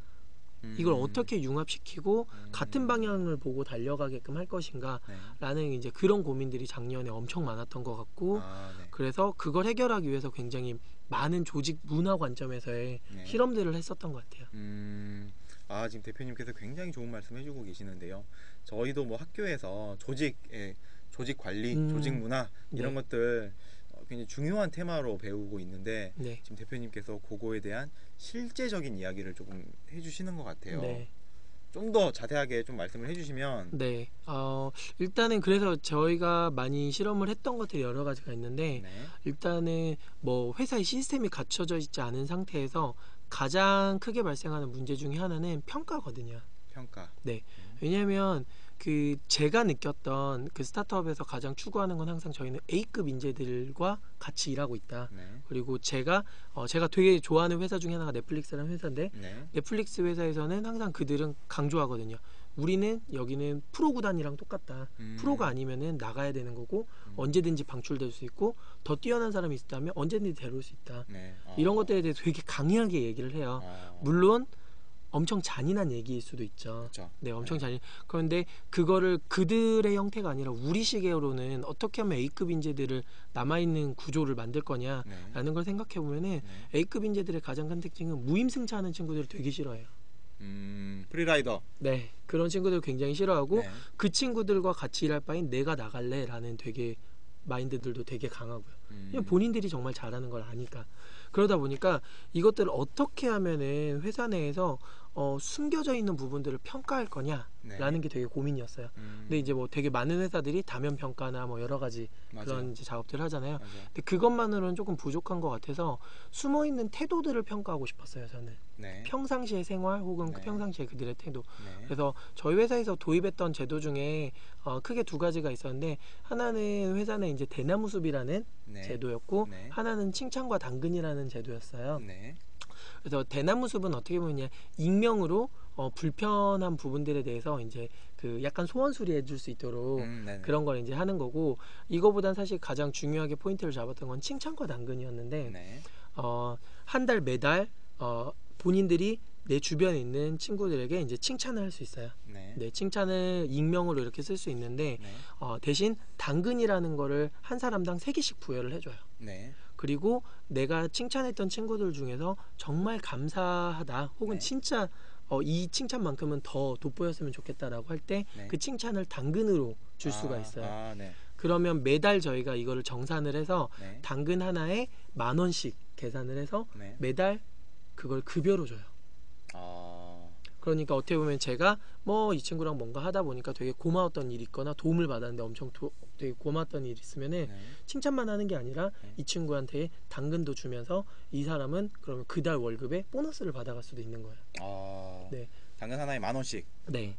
이걸 어떻게 융합시키고 같은 방향을 보고 달려가게끔 할 것인가 라는 이제 그런 고민들이 작년에 엄청 많았던 것 같고, 네. 그래서 그걸 해결하기 위해서 굉장히 많은 조직 문화 관점에서의 실험들을 했었던 것 같아요. 지금 대표님께서 굉장히 좋은 말씀 해주고 계시는데요. 저희도 뭐 학교에서 조직 관리, 조직 문화 이런 것들 굉장히 중요한 테마로 배우고 있는데, 네. 지금 대표님께서 그거에 대한 실제적인 이야기를 조금 해주시는 것 같아요. 네. 좀 더 자세하게 좀 말씀을 해주시면. 네. 일단은 그래서 저희가 많이 실험을 했던 것들이 여러 가지가 있는데 네. 일단은 뭐 회사의 시스템이 갖춰져 있지 않은 상태에서 가장 크게 발생하는 문제 중에 하나는 평가거든요. 평가. 네. 왜냐하면 그 제가 느꼈던 그 스타트업에서 가장 추구하는 건 항상 저희는 A급 인재들과 같이 일하고 있다. 네. 그리고 제가 되게 좋아하는 회사 중에 하나가 넷플릭스라는 회사인데 네. 넷플릭스 회사에서는 항상 그들은 강조하거든요. 우리는 여기는 프로 구단이랑 똑같다. 프로가 아니면은 나가야 되는 거고 언제든지 방출될 수 있고 더 뛰어난 사람이 있다면 언제든지 데려올 수 있다. 네. 이런 것들에 대해서 되게 강하게 얘기를 해요. 물론 엄청 잔인한 얘기일 수도 있죠. 그쵸. 네, 엄청 네. 잔인. 그런데 그거를 그들의 형태가 아니라 우리 시계로는 어떻게 하면 A급 인재들을 남아있는 구조를 만들 거냐라는 네. 걸 생각해 보면은 네. A급 인재들의 가장 큰 특징은 무임승차하는 친구들을 되게 싫어해요. 프리라이더. 네, 그런 친구들 굉장히 싫어하고 네. 그 친구들과 같이 일할 바엔 내가 나갈래라는 되게 마인드들도 되게 강하고요. 그냥 본인들이 정말 잘하는 걸 아니까. 그러다 보니까 이것들을 어떻게 하면은 회사 내에서 숨겨져 있는 부분들을 평가할 거냐라는 네. 게 되게 고민이었어요. 근데 이제 뭐 되게 많은 회사들이 다면 평가나 뭐 여러 가지 맞아요. 그런 이제 작업들을 하잖아요. 맞아요. 근데 그것만으로는 조금 부족한 것 같아서 숨어 있는 태도들을 평가하고 싶었어요. 저는 네. 평상시의 생활 혹은 네. 평상시의 그들의 태도. 네. 그래서 저희 회사에서 도입했던 제도 중에 크게 두 가지가 있었는데 하나는 회사 내 이제 대나무 숲이라는 네. 제도였고 네. 하나는 칭찬과 당근이라는 제도였어요. 네. 그래서 대나무 숲은 어떻게 보면 익명으로 불편한 부분들에 대해서 이제 그 약간 소원 수리해 줄 수 있도록 네네. 그런 걸 이제 하는 거고 이거보단 사실 가장 중요하게 포인트를 잡았던 건 칭찬과 당근이었는데 네. 한 달 매달 본인들이 내 주변에 있는 친구들에게 이제 칭찬을 할 수 있어요. 네. 네, 칭찬을 익명으로 이렇게 쓸 수 있는데 네. 대신 당근이라는 거를 한 사람당 3개씩 부여를 해줘요. 네. 그리고 내가 칭찬했던 친구들 중에서 정말 감사하다 혹은 네. 진짜 이 칭찬만큼은 더 돋보였으면 좋겠다라고 할 때 네. 그 칭찬을 당근으로 줄 수가 있어요. 네. 그러면 매달 저희가 이거를 정산을 해서 네. 당근 하나에 10,000원씩 계산을 해서 네. 매달 그걸 급여로 줘요. 그러니까 어떻게 보면 제가 뭐 이 친구랑 뭔가 하다 보니까 되게 고마웠던 일이 있거나 도움을 받았는데 엄청 되게 고마웠던 일이 있으면은 네. 칭찬만 하는 게 아니라 네. 이 친구한테 당근도 주면서 이 사람은 그러면 그달 월급에 보너스를 받아갈 수도 있는 거예요. 네. 당근 하나에 10,000원씩. 네.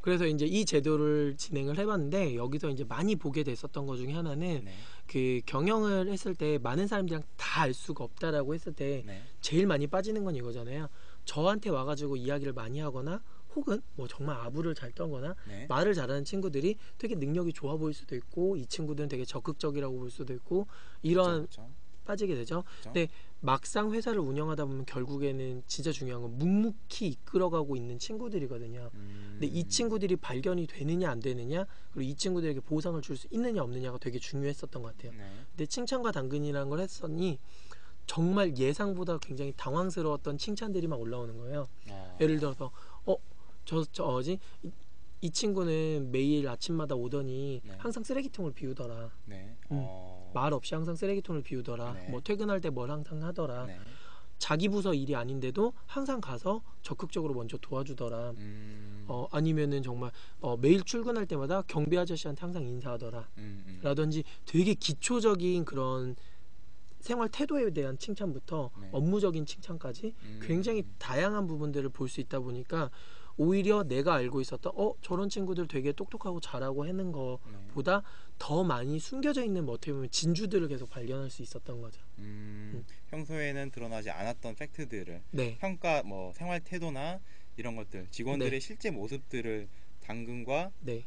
그래서 이제 이 제도를 진행을 해봤는데 여기서 이제 많이 보게 됐었던 것 중에 하나는 네. 그 경영을 했을 때 많은 사람들이랑 다 알 수가 없다라고 했을 때 네. 제일 많이 빠지는 건 이거잖아요. 저한테 와가지고 이야기를 많이 하거나 혹은 뭐 정말 아부를 잘 떨거나 네. 말을 잘하는 친구들이 되게 능력이 좋아 보일 수도 있고 이 친구들은 되게 적극적이라고 볼 수도 있고 이런 그쵸. 빠지게 되죠. 그쵸. 근데 막상 회사를 운영하다 보면 결국에는 진짜 중요한 건 묵묵히 이끌어가고 있는 친구들이거든요. 근데 이 친구들이 발견이 되느냐 안 되느냐 그리고 이 친구들에게 보상을 줄 수 있느냐 없느냐가 되게 중요했었던 것 같아요. 네. 근데 칭찬과 당근이라는 걸 했더니 정말 예상보다 굉장히 당황스러웠던 칭찬들이 막 올라오는 거예요. 예를 들어서 이 친구는 매일 아침마다 오더니 네. 항상 쓰레기통을 비우더라. 네. 말 없이 항상 쓰레기통을 비우더라. 네. 뭐 퇴근할 때 뭘 항상 하더라. 네. 자기 부서 일이 아닌데도 항상 가서 적극적으로 먼저 도와주더라. 아니면은 정말 매일 출근할 때마다 경비 아저씨한테 항상 인사하더라. 라든지 되게 기초적인 그런 생활 태도에 대한 칭찬부터 네. 업무적인 칭찬까지 굉장히 다양한 부분들을 볼 수 있다 보니까 오히려 내가 알고 있었던 저런 친구들 되게 똑똑하고 잘하고 하는 거보다 더 많이 숨겨져 있는 뭐 어떻게 보면 진주들을 계속 발견할 수 있었던 거죠. 평소에는 드러나지 않았던 팩트들을 네. 평가 뭐 생활 태도나 이런 것들 직원들의 네. 실제 모습들을 당근과 네.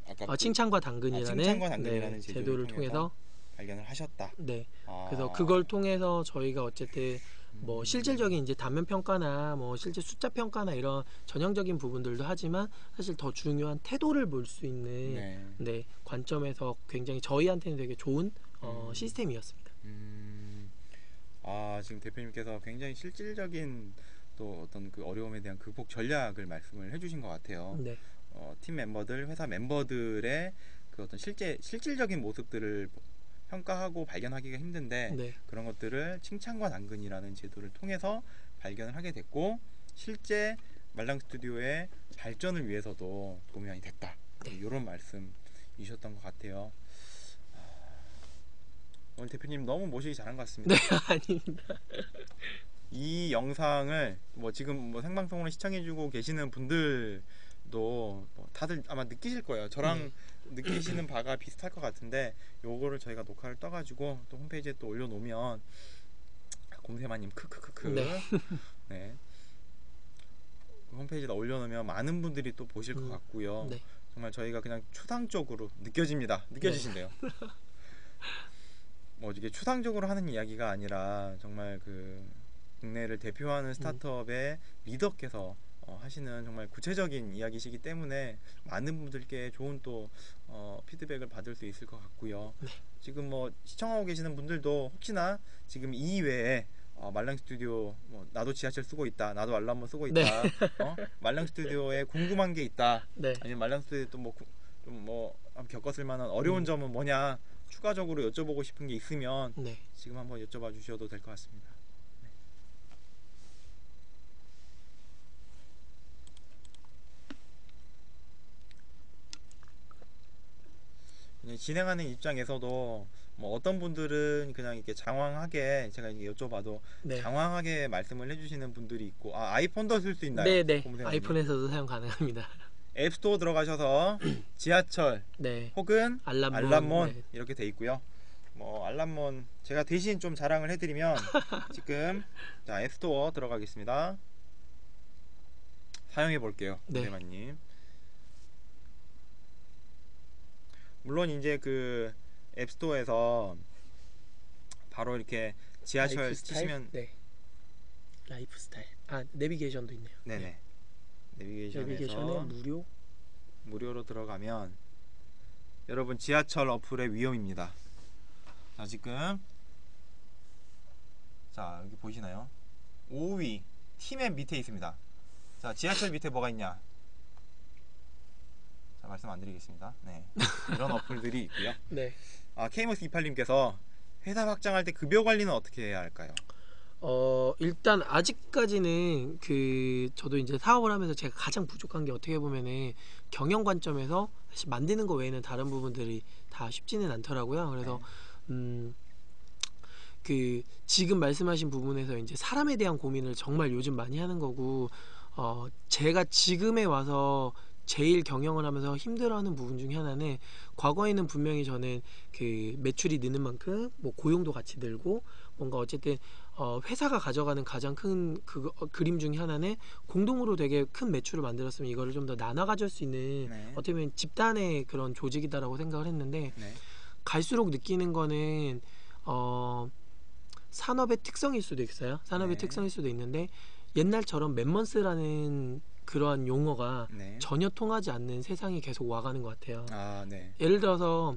아까 칭찬과 당근이라는 네, 제도를 통해서 발견을 하셨다. 네. 그래서 그걸 통해서 저희가 어쨌든 뭐 실질적인 이제 단면 평가나 뭐 실제 숫자 평가나 이런 전형적인 부분들도 하지만 사실 더 중요한 태도를 볼 수 있는 네, 관점에서 굉장히 저희한테는 되게 좋은 시스템이었습니다. 지금 대표님께서 굉장히 실질적인 또 어떤 그 어려움에 대한 극복 전략을 말씀을 해주신 것 같아요. 네. 팀 멤버들, 회사 멤버들의 그 어떤 실질적인 모습들을 평가하고 발견하기가 힘든데 네. 그런 것들을 칭찬과 당근이라는 제도를 통해서 발견을 하게 됐고 실제 말랑 스튜디오의 발전을 위해서도 도움이 많이 됐다. 네. 이런 말씀이셨던 것 같아요. 오늘 대표님 너무 모시기 잘한 것 같습니다. 네, 아닙니다. 이 영상을 뭐 지금 뭐 생방송으로 시청해주고 계시는 분들도 뭐 다들 아마 느끼실 거예요. 저랑 느끼시는 바가 비슷할 것 같은데 요거를 저희가 녹화를 떠가지고 또 홈페이지에 또 올려놓으면 곰세마님 크크크크 네. 네. 홈페이지에다 올려놓으면 많은 분들이 또 보실 것 같고요. 네. 정말 저희가 그냥 추상적으로 느껴지신대요. 뭐 이게 추상적으로 하는 이야기가 아니라 정말 그 국내를 대표하는 스타트업의 리더께서 하시는 정말 구체적인 이야기시기 때문에 많은 분들께 좋은 또 피드백을 받을 수 있을 것 같고요. 네. 지금 뭐 시청하고 계시는 분들도 혹시나 지금 이 외에 말랑 스튜디오 뭐 나도 지하철 쓰고 있다, 나도 알람모 쓰고 있다, 네. 말랑 스튜디오에 궁금한 게 있다, 네. 아니면 말랑 스튜디오 또 뭐 겪었을 만한 어려운 점은 뭐냐 추가적으로 여쭤보고 싶은 게 있으면 네. 지금 한번 여쭤봐 주셔도 될 것 같습니다. 진행하는 입장에서도 뭐 어떤 분들은 그냥 이렇게 장황하게 제가 이게 여쭤봐도 네. 장황하게 말씀을 해주시는 분들이 있고 아이폰도 쓸 수 있나요? 네, 네. 곰세마님? 아이폰에서도 사용 가능합니다. 앱스토어 들어가셔서 지하철 네. 혹은 알람몬, 알람몬 네. 이렇게 돼 있고요. 뭐 알람몬 제가 대신 좀 자랑을 해드리면 지금 자 앱스토어 들어가겠습니다. 사용해 볼게요, 네. 곰세마님. 물론 이제 그 앱스토어에서 바로 이렇게 지하철 라이프스타일? 치시면 네. 라이프스타일. 내비게이션도 있네요. 네네 내비게이션에 내비게이션에 무료로 들어가면 여러분 지하철 어플의 위험입니다. 자 지금 자 여기 보이시나요? 5위 티맵 밑에 있습니다. 자 지하철 밑에 뭐가 있냐? 자 말씀 안 드리겠습니다. 네 이런 어플들이 있고요. 네. 케이머스 28님께서 회사 확장할 때 급여 관리는 어떻게 해야 할까요? 일단 아직까지는 저도 이제 사업을 하면서 제가 가장 부족한 게 어떻게 보면은 경영 관점에서 사실 만드는 거 외에는 다른 부분들이 다 쉽지는 않더라고요. 그래서 지금 말씀하신 부분에서 이제 사람에 대한 고민을 정말 요즘 많이 하는 거고, 제가 지금에 와서 제일 경영을 하면서 힘들어하는 부분 중에 하나는, 과거에는 분명히 저는 그 매출이 느는 만큼 뭐 고용도 같이 늘고 뭔가 어쨌든 회사가 가져가는 가장 큰 그림 중에 하나는 공동으로 되게 큰 매출을 만들었으면 이거를 좀 더 나눠 가질 수 있는 네. 어떻게 보면 집단의 그런 조직이다라고 생각을 했는데, 네. 갈수록 느끼는 거는 산업의 특성일 수도 있어요. 산업의 네. 특성일 수도 있는데, 옛날처럼 맨먼스라는 그러한 용어가 네. 전혀 통하지 않는 세상이 계속 와가는 것 같아요. 네. 예를 들어서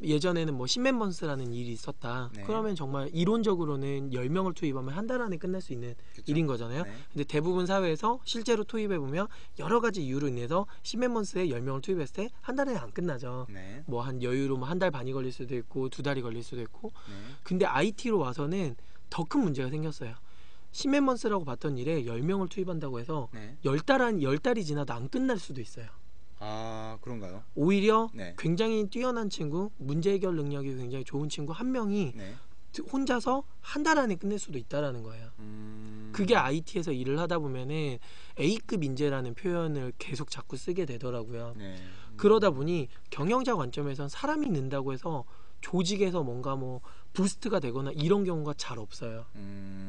예전에는 뭐 10맨먼스라는 일이 있었다. 네. 그러면 정말 이론적으로는 10명을 투입하면 한 달 안에 끝날 수 있는 그쵸? 일인 거잖아요. 네. 근데 대부분 사회에서 실제로 투입해보면 여러 가지 이유로 인해서 10맨먼스에 10명을 투입했을 때 한 달에 안 끝나죠. 네. 뭐 한 여유로 뭐 한 달 반이 걸릴 수도 있고 2달이 걸릴 수도 있고. 네. 근데 IT로 와서는 더 큰 문제가 생겼어요. 10맨먼스라고 봤던 일에 10명을 투입한다고 해서 네. 10달이 지나도 안 끝날 수도 있어요. 그런가요? 오히려 네. 굉장히 뛰어난 친구, 문제 해결 능력이 굉장히 좋은 친구 한 명이 네. 혼자서 한 달 안에 끝낼 수도 있다라는 거예요. 그게 IT에서 일을 하다 보면은 A급 인재라는 표현을 계속 자꾸 쓰게 되더라고요. 네. 그러다 보니 경영자 관점에선 사람이 는다고 해서 조직에서 뭔가 뭐 부스트가 되거나 이런 경우가 잘 없어요.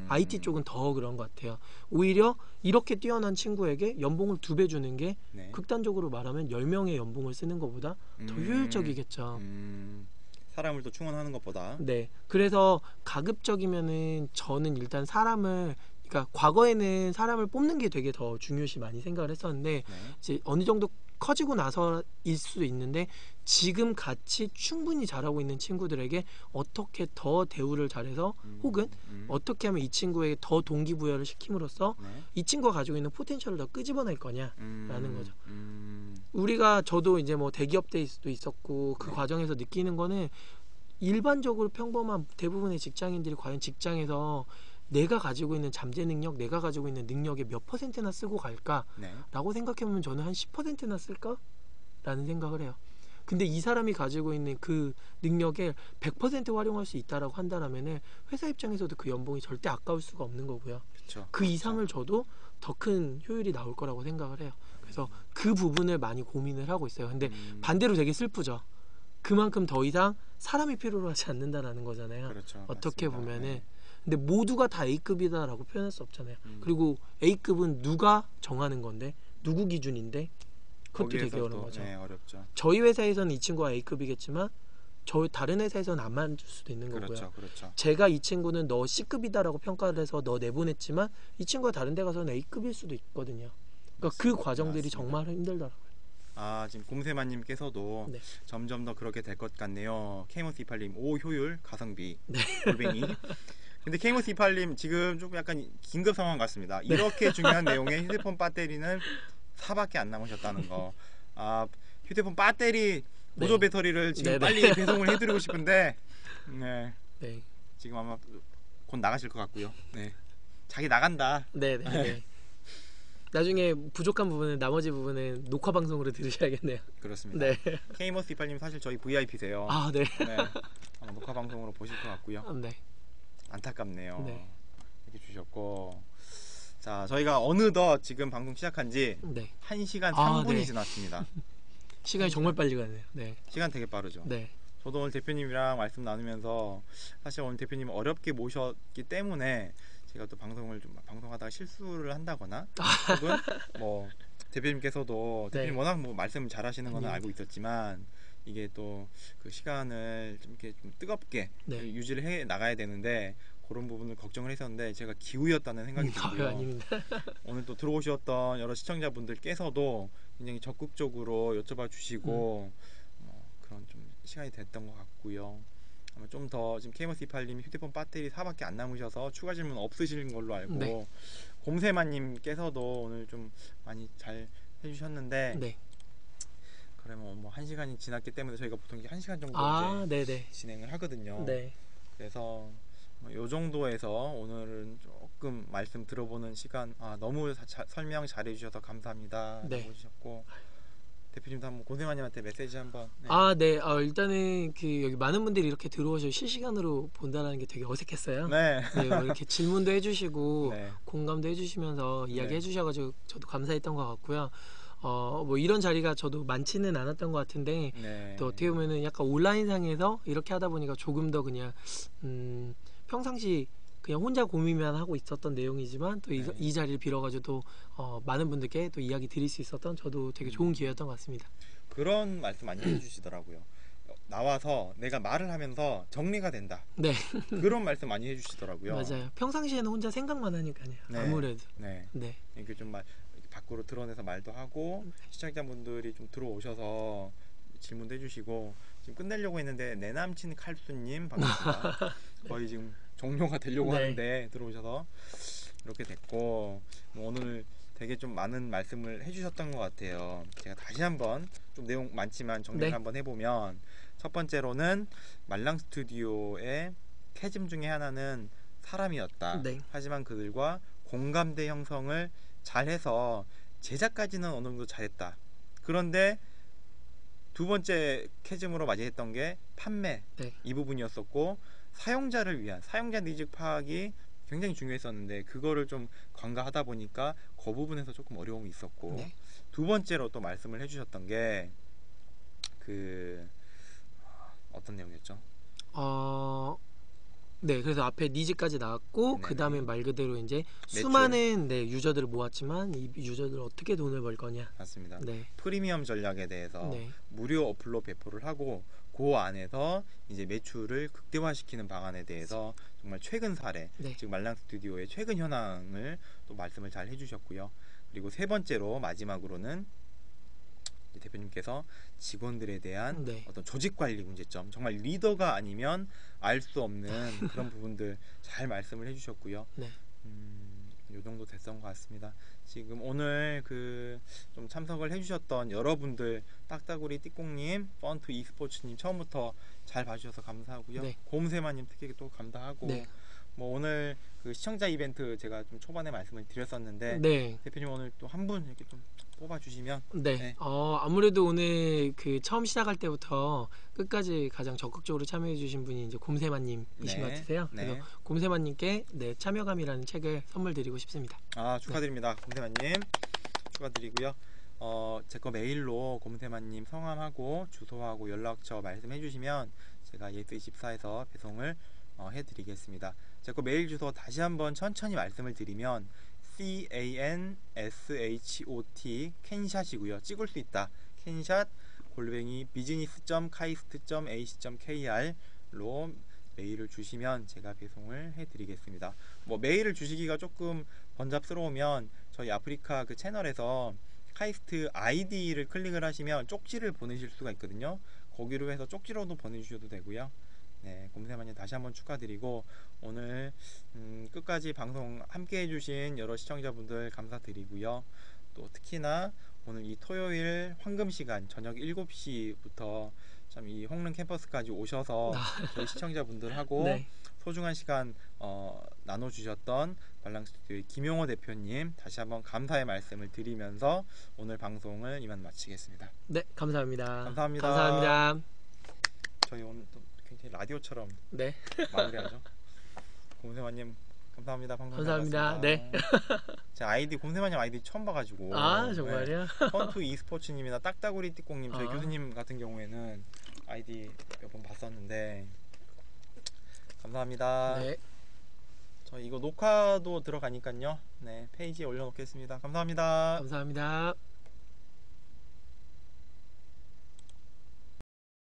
IT 쪽은 더 그런 것 같아요. 오히려 이렇게 뛰어난 친구에게 연봉을 2배 주는 게 네. 극단적으로 말하면 10명의 연봉을 쓰는 것보다 더 효율적이겠죠. 사람을 또 충원하는 것보다. 네. 그래서 가급적이면은 저는 일단 그러니까 과거에는 사람을 뽑는 게 되게 더 중요시 많이 생각을 했었는데, 네. 이제 어느 정도 커지고 나서일 수도 있는데, 지금 같이 충분히 잘하고 있는 친구들에게 어떻게 더 대우를 잘해서 혹은 어떻게 하면 이 친구에게 더 동기부여를 시킴으로써 네. 이 친구가 가지고 있는 포텐셜을 더 끄집어낼 거냐라는 거죠. 저도 이제 뭐 대기업 때도 있었고 그 네. 과정에서 느끼는 거는, 일반적으로 평범한 대부분의 직장인들이 과연 직장에서 내가 가지고 있는 잠재 능력, 내가 가지고 있는 능력의 몇 퍼센트나 쓰고 갈까라고 네. 생각해보면 저는 한 10%나 쓸까라는 생각을 해요. 근데 이 사람이 가지고 있는 그 능력을 100% 활용할 수 있다라고 한다면은 회사 입장에서도 그 연봉이 절대 아까울 수가 없는 거고요. 그쵸. 그 이상을 줘도 더 큰 효율이 나올 거라고 생각을 해요. 그래서 그 부분을 많이 고민을 하고 있어요. 근데 반대로 되게 슬프죠. 그만큼 더 이상 사람이 필요로 하지 않는다라는 거잖아요. 그렇죠. 어떻게 맞습니다. 보면은. 네. 근데 모두가 다 A급이다라고 표현할 수 없잖아요. 그리고 A급은 누가 정하는 건데 누구 기준인데 그것도 되게 거기에서 어려운 또, 거죠. 네, 어렵죠. 저희 회사에서는 이 친구가 A급이겠지만 저희 다른 회사에서는 안 맞을 수도 있는 거고요. 그렇죠. 그렇죠. 제가 이 친구는 너 C급이다라고 평가를 해서 너 내보냈지만 이 친구가 다른 데 가서는 A급일 수도 있거든요. 그러니까 그 맞습니다. 과정들이 맞습니다. 정말 힘들더라고요. 아, 지금 곰세마님께서도 네. 점점 더 그렇게 될 것 같네요. 케이모스28님, 오 효율 가성비 네. 골뱅이. 근데 케이모스28님 지금 조금 약간 긴급 상황 같습니다. 이렇게 중요한 내용의 휴대폰 배터리는 4밖에 안 남으셨다는 거. 아, 휴대폰 배터리 보조 네. 배터리를 지금 네네. 빨리 배송을 해드리고 싶은데, 네, 네. 지금 아마 곧 나가실 것 같고요. 네, 자기 나간다. 네네. 나중에 부족한 부분은 나머지 부분은 녹화 방송으로 들으셔야겠네요. 그렇습니다. 네. 케이모스28님 사실 저희 VIP세요. 아, 네. 네, 아마 녹화 방송으로 보실 것 같고요. 네. 안타깝네요. 네. 이렇게 주셨고, 자, 저희가 어느덧 지금 방송 시작한지 네. 1시간 아, 3분이 네. 지났습니다. 시간이 정말 빨리 가네요. 네. 시간 되게 빠르죠. 네. 저도 오늘 대표님이랑 말씀 나누면서 사실 오늘 대표님 어렵게 모셨기 때문에 제가 또 방송을 좀 방송하다가 실수를 한다거나 혹은 뭐 대표님께서도 네. 대표님 워낙 뭐 말씀 잘하시는 거는 아닙니다. 알고 있었지만 이게 또 그 시간을 좀 이렇게 좀 뜨겁게 네. 유지를 해 나가야 되는데 그런 부분을 걱정을 했었는데 제가 기우였다는 생각이 들고요. 아닙니다. 오늘 또 들어오셨던 여러 시청자분들께서도 굉장히 적극적으로 여쭤봐 주시고 그런 좀 시간이 됐던 것 같고요. 아마 좀 더 지금 케이머스28님 휴대폰 배터리 4밖에 안 남으셔서 추가 질문 없으신 걸로 알고 네. 곰세마님께서도 오늘 좀 많이 잘 해주셨는데 네. 그러면 뭐 1시간이 지났기 때문에 저희가 보통 1시간 정도 아, 이제 네네. 진행을 하거든요. 네. 그래서 이 정도에서 오늘은 조금 말씀 들어보는 시간 너무 설명 잘해 주셔서 감사합니다. 네. 라고 해주셨고 대표님도 한번 고생마님한테 메시지 한번. 네. 아, 네. 일단은 그 여기 많은 분들이 이렇게 들어오셔서 실시간으로 본다는 게 되게 어색했어요. 네. 네, 뭐 이렇게 질문도 해주시고 네. 공감도 해주시면서 이야기 네. 해주셔가지고 저도 감사했던 것 같고요. 뭐 이런 자리가 저도 많지는 않았던 것 같은데 네. 또 어떻게 보면은 약간 온라인상에서 이렇게 하다 보니까 조금 더 그냥 평상시 그냥 혼자 고민만 하고 있었던 내용이지만 또 이 네. 자리를 빌어가지고 또 많은 분들께 또 이야기 드릴 수 있었던 저도 되게 좋은 기회였던 것 같습니다. 그런 말씀 많이 해주시더라고요. 나와서 내가 말을 하면서 정리가 된다. 네, 그런 말씀 많이 해주시더라고요. 맞아요. 평상시에는 혼자 생각만 하니까요. 네. 아무래도. 네. 네. 이렇게 좀 밖으로 드러내서 말도 하고 시청자분들이 좀 들어오셔서 질문도 해주시고 지금 끝내려고 했는데 내 남친 칼수님 반갑습니다. 거의 지금 종료가 되려고 네. 하는데 들어오셔서 이렇게 됐고 오늘 되게 좀 많은 말씀을 해주셨던 것 같아요. 제가 다시 한번 좀 내용 많지만 정리를 네. 한번 해보면 첫 번째로는 말랑 스튜디오의 캐즘 중에 하나는 사람이었다. 네. 하지만 그들과 공감대 형성을 잘해서 제작까지는 어느 정도 잘했다. 그런데 두 번째 캐즘으로 맞이했던 게 판매 네. 이 부분이었었고 사용자를 위한 사용자 니즈 파악이 굉장히 중요했었는데 그거를 좀 관가하다 보니까 그 부분에서 조금 어려움이 있었고 네. 두 번째로 또 말씀을 해주셨던 게 어떤 내용이었죠? 네, 그래서 앞에 니즈까지 나왔고 네네. 그 다음에 말 그대로 이제 매출. 수많은 유저들을 모았지만 이 유저들 어떻게 돈을 벌 거냐. 맞습니다. 네, 프리미엄 전략에 대해서 네, 무료 어플로 배포를 하고 그 안에서 이제 매출을 극대화시키는 방안에 대해서 정말 최근 사례, 네. 즉 말랑 스튜디오의 최근 현황을 또 말씀을 잘 해주셨고요. 그리고 세 번째로 마지막으로는 이제 대표님께서 직원들에 대한 네. 어떤 조직 관리 문제점, 정말 리더가 아니면 알 수 없는 그런 부분들 잘 말씀을 해주셨고요. 네. 요 정도 됐던 것 같습니다. 지금 오늘 좀 참석을 해주셨던 여러분들 딱따구리 띠꽁님, 펀트 e스포츠님 처음부터 잘 봐주셔서 감사하고요. 네. 곰세마님 특히 또 감사하고 네. 뭐 오늘 그 시청자 이벤트 제가 좀 초반에 말씀을 드렸었는데 네. 대표님 오늘 또 한 분 이렇게 좀 뽑아주시면 네. 네. 아무래도 오늘 그 처음 시작할 때부터 끝까지 가장 적극적으로 참여해주신 분이 이제 곰세마님이신 것 같으세요. 네. 그래서 곰세마님께 네, 참여감이라는 책을 선물 드리고 싶습니다. 아 축하드립니다. 곰세마님 축하드리고요. 제 거 메일로 곰세마님 성함하고 주소하고 연락처 말씀해 주시면 제가 예스24에서 배송을 해드리겠습니다. 제 거 메일 주소 다시 한번 천천히 말씀을 드리면 canshot 캔샷이고요. 찍을 수 있다. 캔샷 골뱅이 business.kaist.ac.kr로 메일을 주시면 제가 배송을 해드리겠습니다. 뭐 메일을 주시기가 조금 번잡스러우면 저희 아프리카 그 채널에서 카이스트 아이디를 클릭을 하시면 쪽지를 보내실 수가 있거든요. 거기로 해서 쪽지로도 보내주셔도 되고요. 네, 곰세마님 다시 한번 축하드리고 오늘 끝까지 방송 함께 해주신 여러 시청자분들 감사드리고요. 또 특히나 오늘 이 토요일 황금시간 저녁 7시부터 참 이 홍릉 캠퍼스까지 오셔서 저희 시청자분들하고 네. 소중한 시간 나눠주셨던 발랑스튜디오의 김용호 대표님 다시 한번 감사의 말씀을 드리면서 오늘 방송을 이만 마치겠습니다. 네, 감사합니다. 감사합니다. 감사합니다. 저희 오늘 또 굉장히 라디오처럼 네. 마무리하죠. 곰세마님 감사합니다. 방송 감사합니다. 네. 제 아이디 곰세마님 아이디 처음 봐가지고 정말요? 펀투 e스포츠님이나 딱따구리 띠꽁님 저희 아. 교수님 같은 경우에는 아이디 몇 번 봤었는데 감사합니다. 네. 저 이거 녹화도 들어가니까요. 네 페이지에 올려놓겠습니다. 감사합니다. 감사합니다.